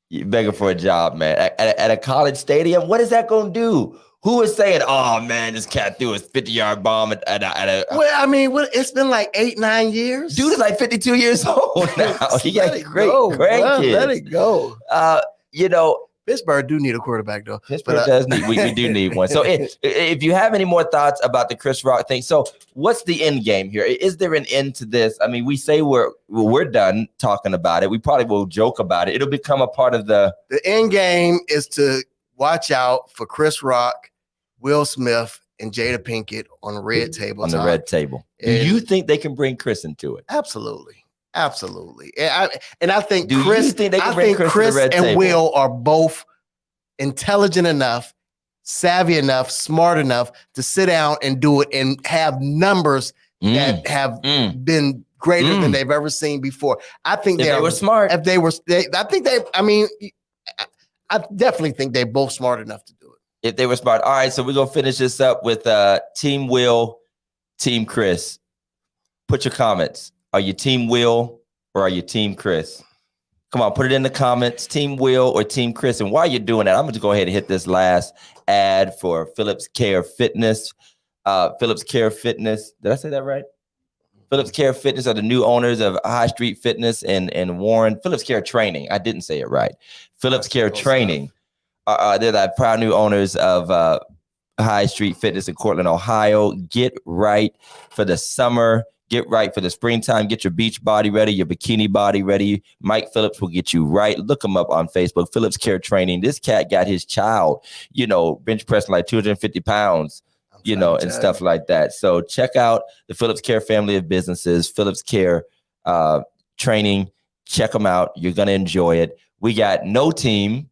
You're begging for a job, man. At a college stadium, what is that going to do? Who is saying, oh, man, this cat threw a 50-yard bomb at a... Well, I mean, it's been like 8-9 years. Dude is like 52 years old now. He got great grandkids. Let it go. Pittsburgh do need a quarterback, though. Pittsburgh does need. We do need one. So if you have any more thoughts about the Chris Rock thing, so what's the end game here? Is there an end to this? I mean, we say we're done talking about it. We probably will joke about it. It'll become a part of the end game is to watch out for Chris Rock, Will Smith, and Jada Pinkett on the red table. On the red table. Do you think they can bring Chris into it? Absolutely. And I think Chris and Will are both intelligent enough, savvy enough, smart enough to sit down and do it and have numbers that have been greater than they've ever seen before. I think they were smart. I definitely think they're both smart enough to do it. If they were smart. All right, so we're going to finish this up with Team Will, Team Chris. Put your comments. Are you Team Will or are you Team Chris? Come on, put it in the comments. Team Will or Team Chris. And while you're doing that, I'm going to go ahead and hit this last ad for Phillips Care Fitness. Phillips Care Fitness. Did I say that right? Phillips Care Fitness are the new owners of High Street Fitness in Warren. Phillips Care Training. I didn't say it right. Phillips Care Training. They're the proud new owners of High Street Fitness in Cortland, Ohio. Get right for the summer. Get right for the springtime. Get your beach body ready, your bikini body ready. Mike Phillips will get you right. Look him up on Facebook. Phillips Care Training. This cat got his child, bench pressing like 250 pounds, and stuff like that. So check out the Phillips Care family of businesses, Phillips Care Training. Check them out. You're going to enjoy it. We got no team.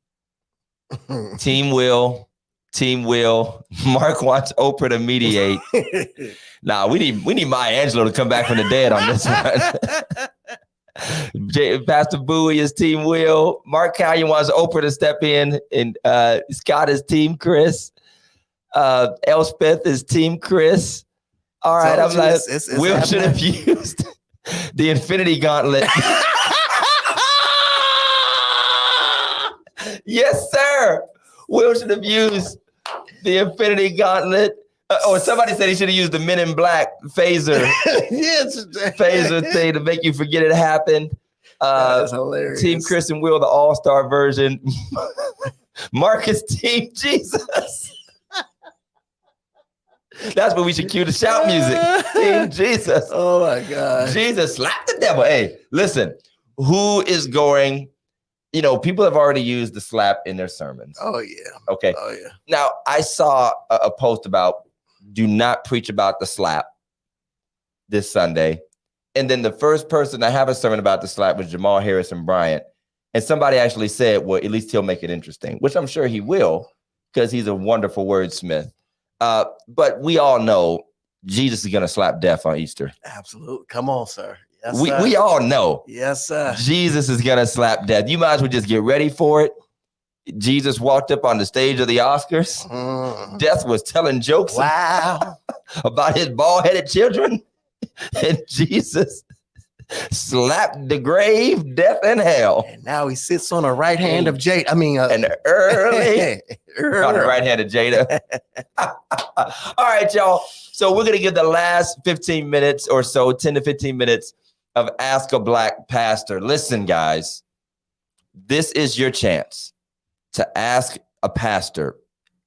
Team Will, Team Will. Mark wants Oprah to mediate. Nah, we need Maya Angelou to come back from the dead on this one. Pastor Bowie is Team Will. Mark Callion wants Oprah to step in, and Scott is Team Chris. Elspeth is Team Chris. All right, I'm like, Will should have used the Infinity Gauntlet. Yes, sir. Will should have used the Infinity Gauntlet. Or somebody said he should have used the Men in Black phaser. Yes, phaser thing to make you forget it happened. That's hilarious. Team Chris and Will, the all-star version. Marcus, Team Jesus. That's what we should cue the shout music. Team Jesus. Oh my God. Jesus, slap the devil. Hey, listen, who is going? You know, people have already used the slap in their sermons. Oh yeah. Okay. Oh yeah. Now, I saw a post about do not preach about the slap this Sunday. And then the first person to have a sermon about the slap was Jamal Harrison Bryant. And somebody actually said, well, at least he'll make it interesting, which I'm sure he will, because he's a wonderful wordsmith. But we all know Jesus is going to slap death on Easter. Absolutely. Come on, sir. Yes, we, sir. we all know. Yes, sir. Jesus is going to slap death. You might as well just get ready for it. Jesus walked up on the stage of the Oscars. Death was telling jokes about his bald-headed children. And Jesus slapped the grave, death, and hell. And now he sits on the right hand of Jada. I mean, and early on the right hand of Jada. All right, y'all. So we're going to give the last 15 minutes or so, 10 to 15 minutes of Ask a Black Pastor. Listen, guys, this is your chance to ask a pastor,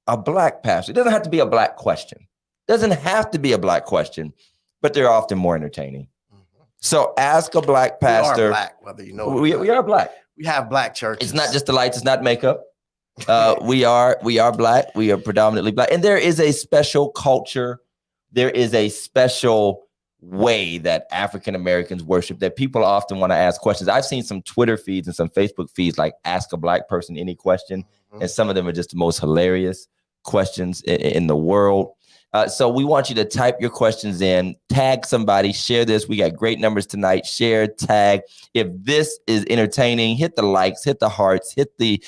a black pastor. It doesn't have to be a black question. It doesn't have to be a black question, but they're often more entertaining. So ask a black pastor. We are black, whether you know. We are black. We have black churches. It's not just the lights. It's not makeup. We are black. We are predominantly black. And there is a special culture. There is a special way that African Americans worship that people often want to ask questions. I've seen some Twitter feeds and some Facebook feeds like ask a black person any question. And some of them are just the most hilarious questions in the world. So we want you to type your questions in, tag somebody, share this. We got great numbers tonight. Share, tag. If this is entertaining, hit the likes, hit the hearts, hit the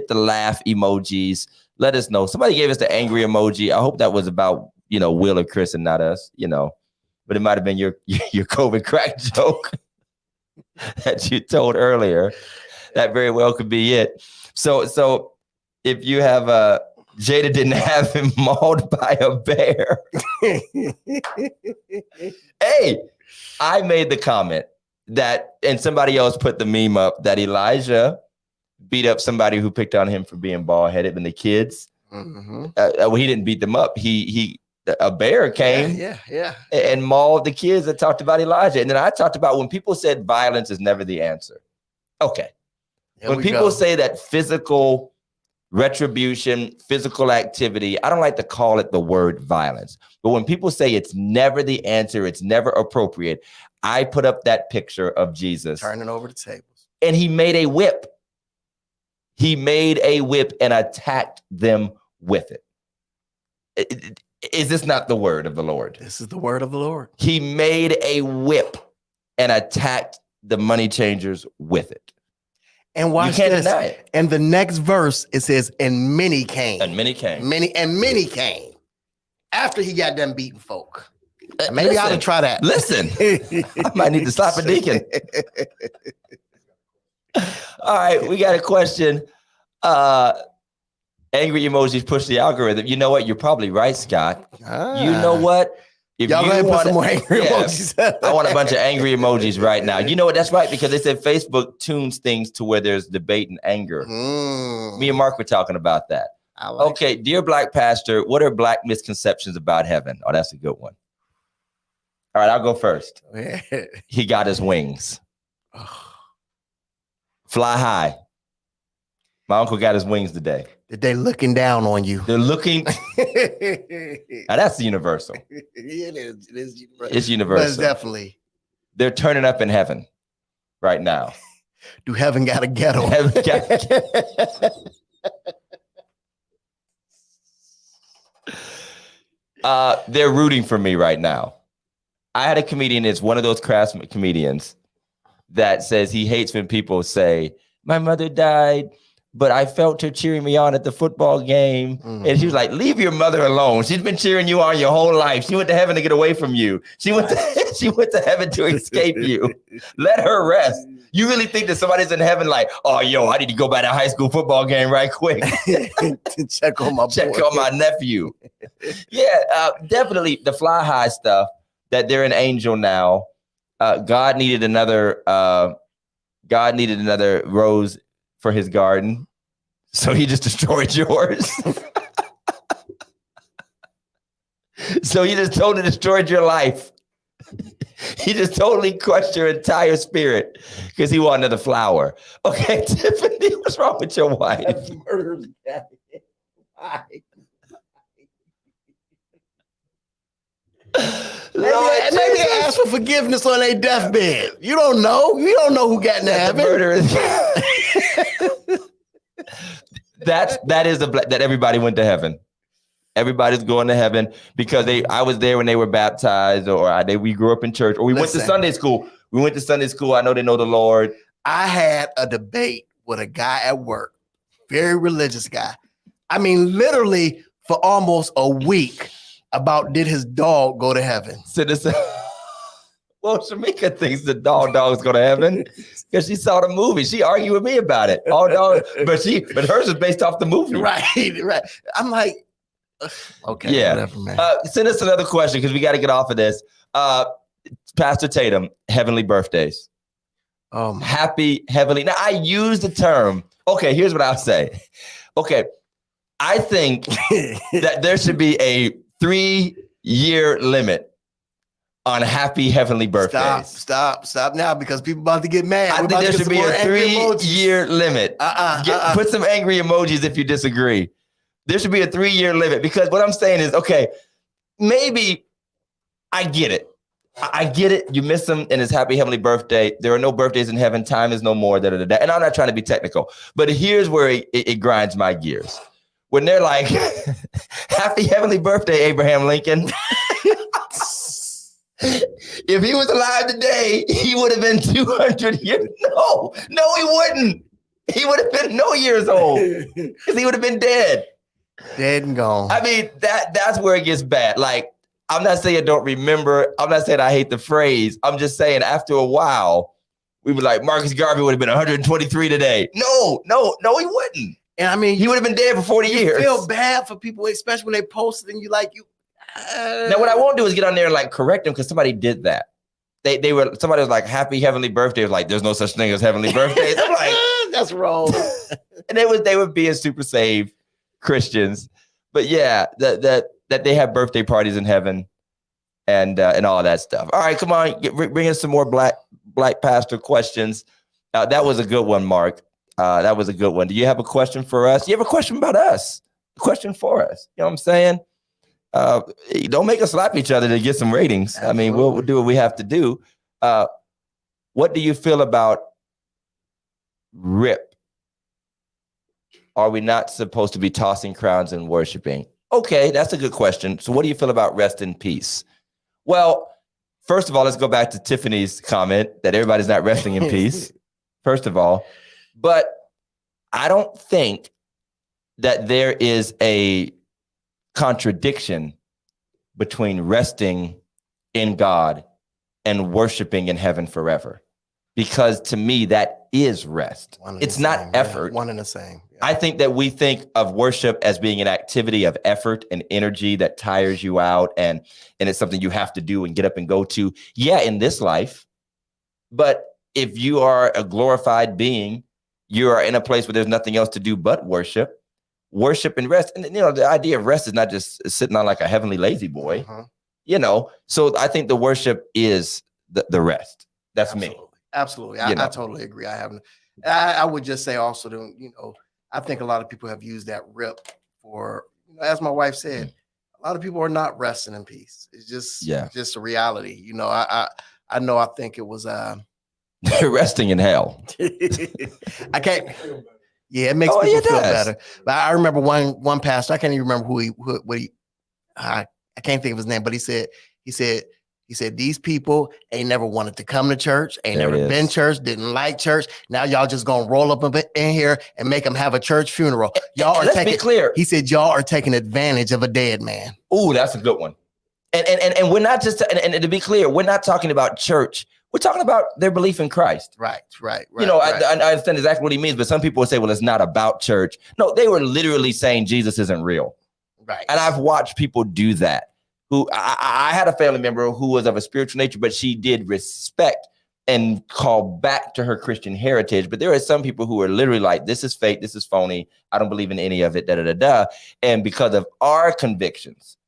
laugh emojis. Let us know. Somebody gave us the angry emoji. I hope that was about, Will or Chris and not us, but it might have been your COVID crack joke that you told earlier. That very well could be it. So if you have Jada didn't have him mauled by a bear. Hey, I made the comment that, and somebody else put the meme up that Elijah beat up somebody who picked on him for being bald-headed when the kids. Well, he didn't beat them up. A bear came and mauled the kids that talked about Elijah. And then I talked about when people said violence is never the answer. Okay. When people say that physical retribution, physical activity, I don't like to call it the word violence. But when people say it's never the answer, it's never appropriate, I put up that picture of Jesus turning over the tables. And he made a whip. He made a whip and attacked them with it. Is this not the word of the Lord? This is the word of the Lord. He made a whip and attacked the money changers with it. And watch you can't this. Deny it. And the next verse, it says, and many came. And many came. Many came. After he got done beating folk. Maybe I ought to try that. Listen, I might need to slap a deacon. All right, we got a question. Angry emojis push the algorithm. You know what? You're probably right, Scott. You know what? If y'all gonna put some more angry emojis. I want a bunch of angry emojis right now. You know what? That's right, because they said Facebook tunes things to where there's debate and anger. Me and Mark were talking about that. Okay, dear Black Pastor, what are Black misconceptions about heaven? Oh, that's a good one. All right, I'll go first. He got his wings. Fly high. My uncle got his wings today. They're looking down on you. They're looking. Now that's universal. It is. It is universal. It's universal. But it's definitely. They're turning up in heaven right now. Do heaven got a ghetto? They're rooting for me right now. I had a comedian, it's one of those crass comedians that says he hates when people say, my mother died, but I felt her cheering me on at the football game. Mm-hmm. And she was like, leave your mother alone. She's been cheering you on your whole life. She went to heaven to get away from you. She went to heaven to escape you. Let her rest. You really think that somebody's in heaven like, oh, yo, I need to go by that high school football game right quick. Check on my nephew. Yeah, definitely the fly high stuff, that they're an angel now. God needed another rose for his garden. So he just destroyed yours. So he just totally destroyed your life. He just totally crushed your entire spirit because he wanted another flower. Okay, Tiffany, what's wrong with your wife? Maybe they ask for forgiveness on their deathbed. You don't know. You don't know who got into heaven. That everybody went to heaven. Everybody's going to heaven because I was there when they were baptized, or we grew up in church, or we went to Sunday school. I know they know the Lord. I had a debate with a guy at work, very religious guy. I mean, literally for almost a week, about did his dog go to heaven. Well, Shamika thinks the dogs go to heaven because she saw the movie. She argued with me about it. All dogs, but hers is based off the movie. Right. I'm like, okay, yeah. Whatever, man. Send us another question because we got to get off of this. Pastor Tatum, heavenly birthdays. Happy heavenly. Now, I use the term. Okay, here's what I'll say. Okay, I think that there should be a 3-year limit on happy heavenly birthdays. Stop now, because people about to get mad. I think there should be a 3-year limit. Put some angry emojis if you disagree. There should be a 3-year limit, because what I'm saying is, okay, maybe I get it. I get it. You miss them and it's happy heavenly birthday. There are no birthdays in heaven. Time is no more. And I'm not trying to be technical, but here's where it grinds my gears. When they're like, happy heavenly birthday, Abraham Lincoln. If he was alive today, he would have been 200 years. No, he wouldn't. He would have been no years old because he would have been dead. Dead and gone. I mean, that's where it gets bad. Like, I'm not saying I don't remember. I'm not saying I hate the phrase. I'm just saying after a while, we were like, Marcus Garvey would have been 123 today. No, he wouldn't. And I mean, he would have been dead for 40 years. You feel bad for people, especially when they post it and you like, Now, what I won't do is get on there and like correct them, because somebody did that. Somebody was like, happy heavenly birthday. Was like, there's no such thing as heavenly birthdays. I'm like, that's wrong. And they were being super saved Christians. But yeah, that they have birthday parties in heaven and all that stuff. All right, come on, bring us some more black pastor questions. That was a good one, Mark. That was a good one. Do you have a question for us? You have a question about us? A question for us? You know what I'm saying? Don't make us slap each other to get some ratings. Absolutely. I mean, we'll do what we have to do. What do you feel about RIP? Are we not supposed to be tossing crowns and worshiping? Okay, that's a good question. So what do you feel about rest in peace? Well, first of all, let's go back to Tiffany's comment that everybody's not resting in peace, first of all. But I don't think that there is a contradiction between resting in God and worshiping in heaven forever. Because to me, that is rest. It's not effort. One and the same. Yeah. I think that we think of worship as being an activity of effort and energy that tires you out, and it's something you have to do and get up and go to. Yeah, in this life. But if you are a glorified being, you are in a place where there's nothing else to do but worship and rest. And, the idea of rest is not just sitting on like a heavenly lazy boy, So I think the worship is the rest. That's Absolutely. Me. Absolutely. I totally agree. I would just say also that, I think a lot of people have used that RIP for, as my wife said, a lot of people are not resting in peace. It's just a reality. I think it was, they're resting in hell. I can't. Yeah, it makes people feel better. But I remember one pastor. I can't even remember who he. I I can't think of his name, but he said, these people ain't never wanted to come to church, ain't never been church, didn't like church. Now y'all just gonna roll up in here and make them have a church funeral. Y'all are let's be clear. He said, y'all are taking advantage of a dead man. Ooh, that's a good one. And we're not just, and to be clear, we're not talking about church. We're talking about their belief in Christ. Right. You know, right. I understand exactly what he means, but some people would say, well, it's not about church. No, they were literally saying Jesus isn't real. Right. And I've watched people do that. Who I had a family member who was of a spiritual nature, but she did respect and call back to her Christian heritage. But there are some people who are literally like, this is fake, this is phony, I don't believe in any of it, And because of our convictions,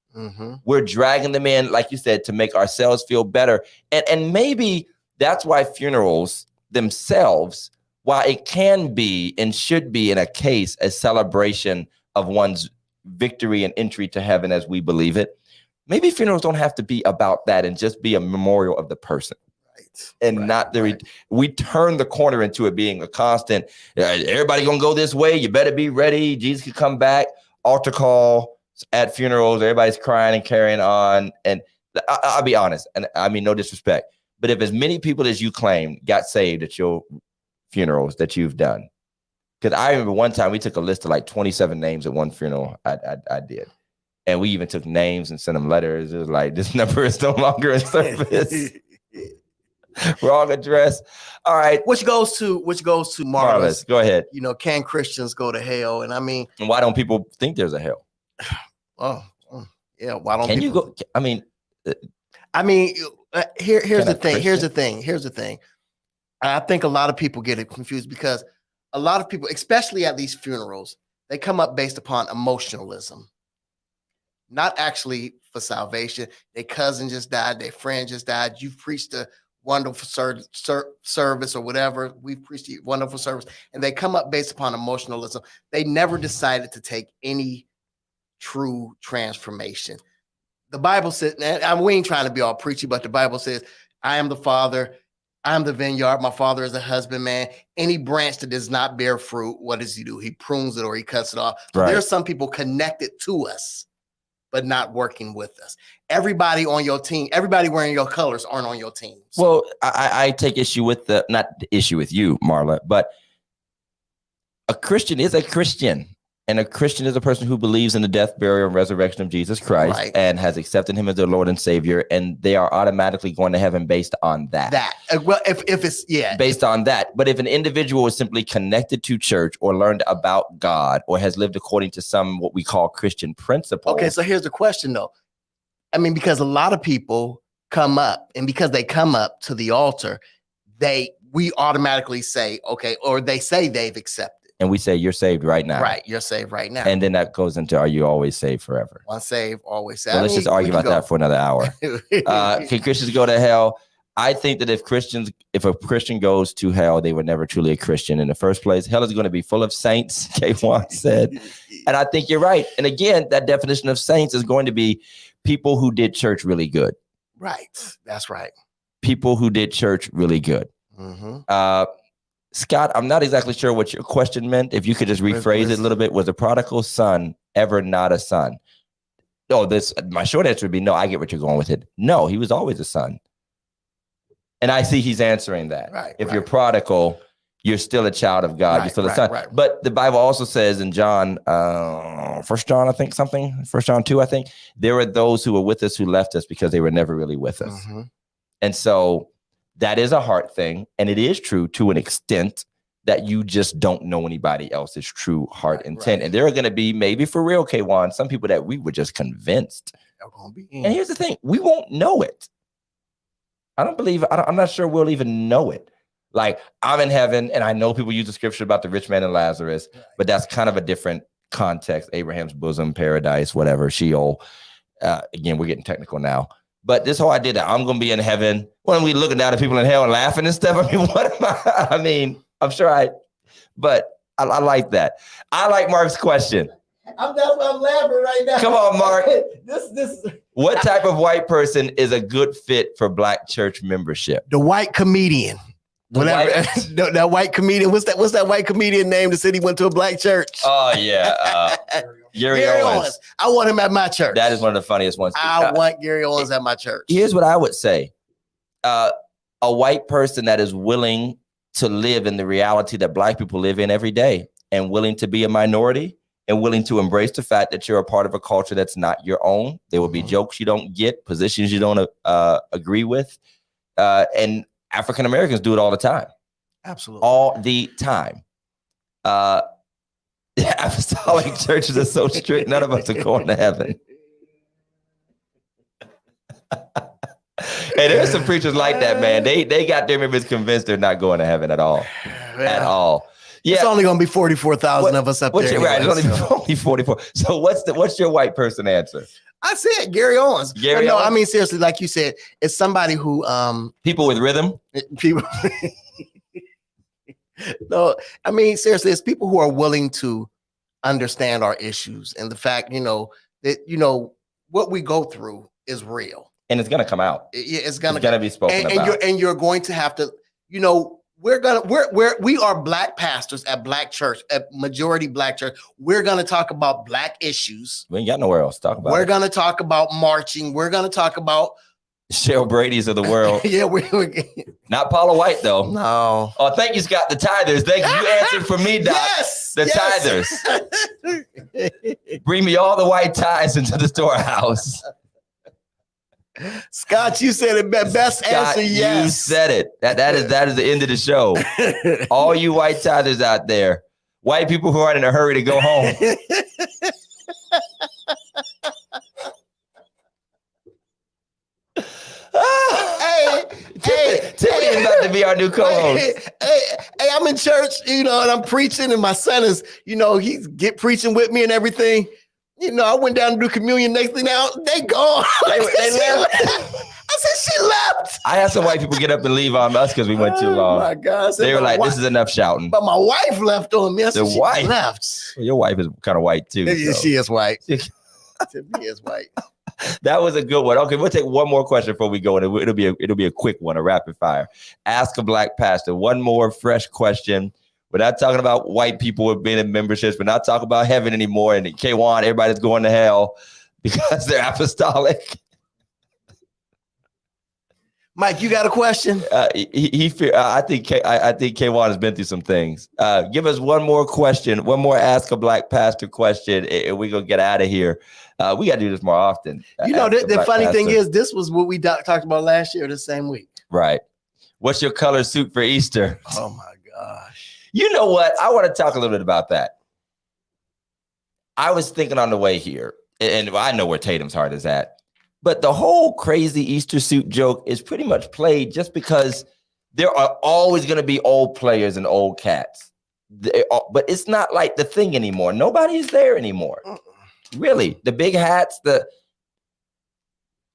we're dragging them in, like you said, to make ourselves feel better. And maybe that's why funerals themselves, while it can be and should be in a case a celebration of one's victory and entry to heaven as we believe it, maybe funerals don't have to be about that and just be a memorial of the person. We turn the corner into it being a constant, everybody gonna go this way, you better be ready, Jesus could come back, altar call at funerals, everybody's crying and carrying on. And I'll be honest, and I mean no disrespect, but if as many people as you claim got saved at your funerals that you've done, because I remember one time we took a list of like 27 names at one funeral I did. And we even took names and sent them letters. It was like, this number is no longer in service. Wrong address. All right. Which goes to Marla's. Go ahead. You know, can Christians go to hell? And I mean, and why don't people think there's a hell? Yeah. Why don't you go? I mean, here's the thing. I think a lot of people get it confused because a lot of people, especially at these funerals, they come up based upon emotionalism. Not actually for salvation. Their cousin just died. Their friend just died. You've preached a wonderful service or whatever. We've preached a wonderful service. And they come up based upon emotionalism. They never decided to take any true transformation. The Bible says, and we ain't trying to be all preachy, but the Bible says, I am the Father. I am the vineyard. My Father is a husbandman. Any branch that does not bear fruit, what does he do? He prunes it or he cuts it off. So There are some people connected to us, but not working with us. Everybody on your team, everybody wearing your colors aren't on your team. So. Well, I take issue with not the issue with you, Marla, but a Christian is a Christian. And a Christian is a person who believes in the death, burial, and resurrection of Jesus Christ and has accepted him as their Lord and Savior. And they are automatically going to heaven based on that. Well, if it's, based on that. But if an individual is simply connected to church or learned about God or has lived according to some what we call Christian principles. Okay, so here's the question, though. I mean, because a lot of people come up, and because they come up to the altar, we automatically say, okay, or they say they've accepted. And we say, you're saved right now. Right, you're saved right now. And then that goes into, are you always saved forever? Once saved, always saved. So let's just argue about that for another hour. Can Christians go to hell? I think that if a Christian goes to hell, they were never truly a Christian in the first place. Hell is going to be full of saints, K1 said. And I think you're right. And again, that definition of saints is going to be people who did church really good. Right, that's right. People who did church really good. Scott, I'm not exactly sure what your question meant. If you could just rephrase it a little bit. Was a prodigal son ever not a son? No, my short answer would be no. I get what you're going with it. No, he was always a son. And I see he's answering that. If you're prodigal, you're still a child of God. You're still a son. But the Bible also says in John, 1 John, I think 1 John 2, I think, there were those who were with us who left us because they were never really with us. And so that is a heart thing. And it is true to an extent that you just don't know anybody else's true heart intent. And there are going to be, maybe for real, K1, some people that we were just convinced. And here's the thing, we won't know it. I'm not sure we'll even know it. Like, I'm in heaven, and I know people use the scripture about the rich man and Lazarus, but that's kind of a different context. Abraham's bosom, paradise, whatever, Sheol. Again, we're getting technical now. But this whole idea that I'm going to be in heaven, when we looking down at people in hell and laughing and stuff, I mean, what am I? I mean, I'm sure but I like that. I like Mark's question. I'm laughing right now. Come on, Mark. What type of white person is a good fit for Black church membership? The white comedian. That white comedian. What's that white comedian name that said he went to a black church? Oh yeah, Gary Owens. I want him at my church. That is one of the funniest ones. I want Gary Owens at my church. Here's what I would say: a white person that is willing to live in the reality that Black people live in every day, and willing to be a minority, and willing to embrace the fact that you're a part of a culture that's not your own. There will be jokes you don't get, positions you don't agree with, and African Americans do it all the time. Absolutely. All the time. The apostolic churches are so strict, none of us are going to heaven. Hey, there's some preachers like that, man. They got their members convinced they're not going to heaven at all. Yeah. At all. Yeah. It's only going to be 44,000 of us up there. Right, it's only 44. So what's your white person answer? I said Gary Owens. Owens? I mean, seriously, like you said, it's somebody who people with rhythm. People. No, I mean, seriously, it's people who are willing to understand our issues and the fact, that what we go through is real, and it's gonna come out. It's gonna be spoken about, and you're going to have to, we are Black pastors at Black church, at majority Black church. We're going to talk about Black issues. We ain't got nowhere else to talk about. We're going to talk about marching. We're going to talk about Cheryl Brady's of the world. Yeah, we're not Paula White though. No. Oh, thank you, Scott. The tithers. Thank you. You answered for me, Doc. Yes. Tithers. Bring me all the white tithes into the storehouse. Scott, you said it best. Scott, answer. Yes, you said it. That is the end of the show. All you white tithers out there, white people who aren't in a hurry to go home. Tiffany is about to be our new co-host. Hey, I'm in church, and I'm preaching, and my son is, he's preaching with me and everything. I went down to do communion. Next thing now, they gone. They left. I said she left. I had some white people get up and leave on us because we went too long. Oh my God! They were like, "This is enough shouting." But my wife left on me. The wife left. Well, your wife is kind of white too. Yeah, so. she is white. She is white. That was a good one. Okay, we'll take one more question before we go, and it'll be a quick one, a rapid fire. Ask a Black pastor. One more fresh question. We're not talking about white people with being in memberships. We're not talking about heaven anymore. And K1, everybody's going to hell because they're apostolic. Mike, you got a question? I think K1 has been through some things. Give us one more question, one more Ask a Black Pastor question, and we're going to get out of here. We got to do this more often. The funny thing is, this was what we talked about last year, the same week. Right. What's your color suit for Easter? Oh, my gosh. You know what? I want to talk a little bit about that. I was thinking on the way here, and I know where Tatum's heart is at, but the whole crazy Easter suit joke is pretty much played just because there are always going to be old players and old cats. But it's not like the thing anymore. Nobody is there anymore. Really. The big hats,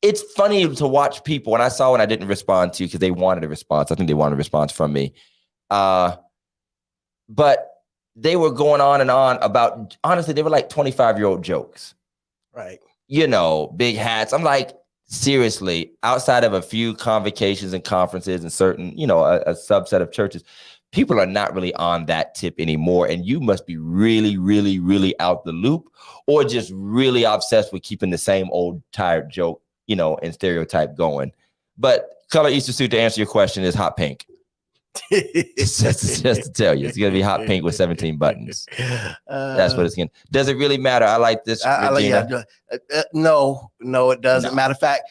it's funny to watch people. When I didn't respond to you because they wanted a response. I think they wanted a response from me. But they were going on and on about, honestly, they were like 25-year-old jokes. Right. Big hats. I'm like, seriously, outside of a few convocations and conferences and certain, a subset of churches, people are not really on that tip anymore. And you must be really, really, really out the loop or just really obsessed with keeping the same old tired joke, and stereotype going. But color Easter suit, to answer your question, is hot pink. just to tell you, it's gonna be hot pink with 17 buttons. That's what it's gonna. Does it really matter? I like this. No, it doesn't. No. Matter of fact,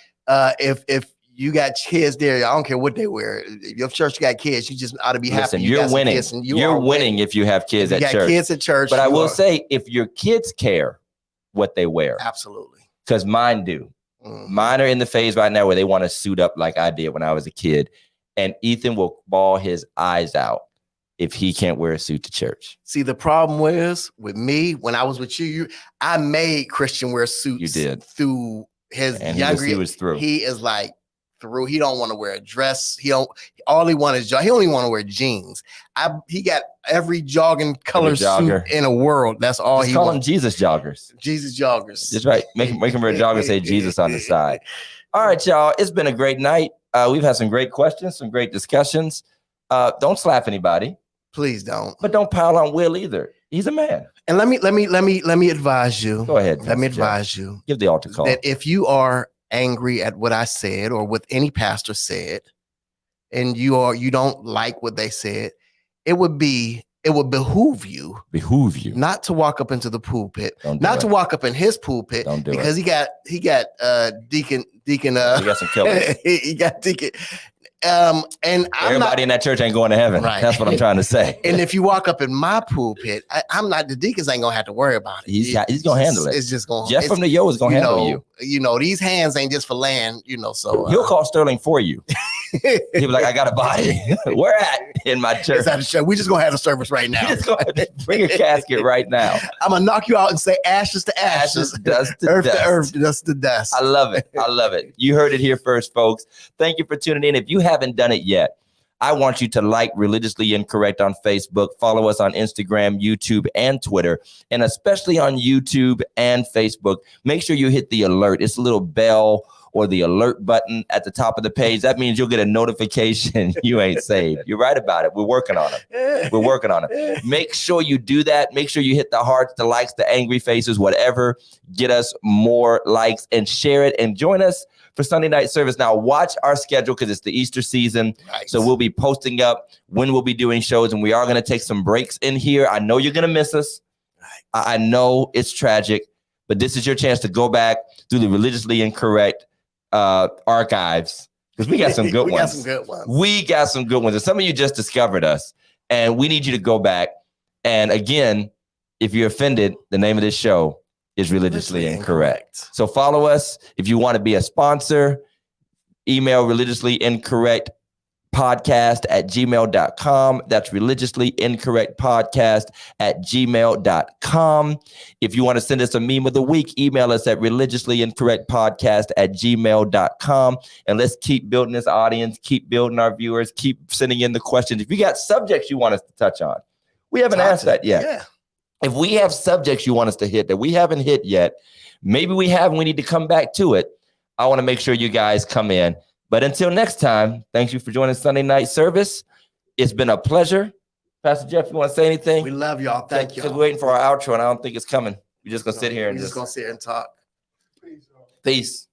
if you got kids there, I don't care what they wear. If your church got kids, you just ought to be happy. You're winning. You're winning if you have kids at church. Kids at church. But I will say, if your kids care what they wear, absolutely, because mine do. Mm-hmm. Mine are in the phase right now where they want to suit up like I did when I was a kid. And Ethan will bawl his eyes out if he can't wear a suit to church. See, the problem was with me when I was with you, I made Christian wear suits. You did. Through his and younger. He was through. He is like through. He don't want to wear a dress. He only want to wear jeans. He got every jogging color suit in the world. That's all Just he call wants. them Jesus joggers. Jesus joggers. That's right. Make him wear a jogger, say Jesus on the side. All right, y'all. It's been a great night. We've had some great questions, some great discussions. Don't slap anybody. Please don't. But don't pile on Will either. He's a man. And let me advise you. Go ahead. Let me advise you. Give the altar call. That if you are angry at what I said or what any pastor said, and you don't like what they said, it would behoove you not to walk up into the pulpit, not to walk up in his pulpit, because he got deacon he got some killers. He got deacon. And everybody in that church ain't going to heaven. Right. That's what I'm trying to say. And if you walk up in my pulpit, I'm not, the deacons ain't gonna have to worry about it. He's gonna handle it. It's just gonna. Jeff from the Yo is gonna handle you. You know, these hands ain't just for land. You know, so he'll call Sterling for you. He'll be like, I got a body. Where at in my church? It's at the show. We just gonna have a service right now. Just bring a casket right now. I'm gonna knock you out and say ashes to ashes, dust to earth dust. to earth, dust to dust. I love it. I love it. You heard it here first, folks. Thank you for tuning in. If you haven't done it yet, I want you to like Religiously Incorrect on Facebook, follow us on Instagram, YouTube, and Twitter, and especially on YouTube and Facebook. Make sure you hit the alert. It's a little bell or the alert button at the top of the page. That means you'll get a notification you ain't saved. You're right about it. We're working on it. We're working on it. Make sure you do that. Make sure you hit the hearts, the likes, the angry faces, whatever. Get us more likes and share it and join us for Sunday night service. Now, watch our schedule because it's the Easter season. Nice. So we'll be posting up when we'll be doing shows, and we are going to take some breaks in here. I know you're going to miss us. Nice. I know it's tragic, but this is your chance to go back through the Religiously Incorrect archives, because we got some good ones. We got some good ones. And some of you just discovered us, and we need you to go back. And again, if you're offended, the name of this show is Religiously Incorrect. So follow us. If you want to be a sponsor, email religiouslyincorrectpodcast@gmail.com. That's religiouslyincorrectpodcast@gmail.com. If you want to send us a meme of the week, email us at religiouslyincorrectpodcast@gmail.com. And let's keep building this audience, keep building our viewers, keep sending in the questions. If you got subjects you want us to touch on, we haven't asked that yet. Yeah. If we have subjects you want us to hit that we haven't hit yet, maybe we have and we need to come back to it. I want to make sure you guys come in. But until next time, thank you for joining Sunday night service. It's been a pleasure. Pastor Jeff, you want to say anything? We love y'all. Thank you. Because we're waiting for our outro, and I don't think it's coming. We're just going to sit here and just going to sit here and talk. Peace.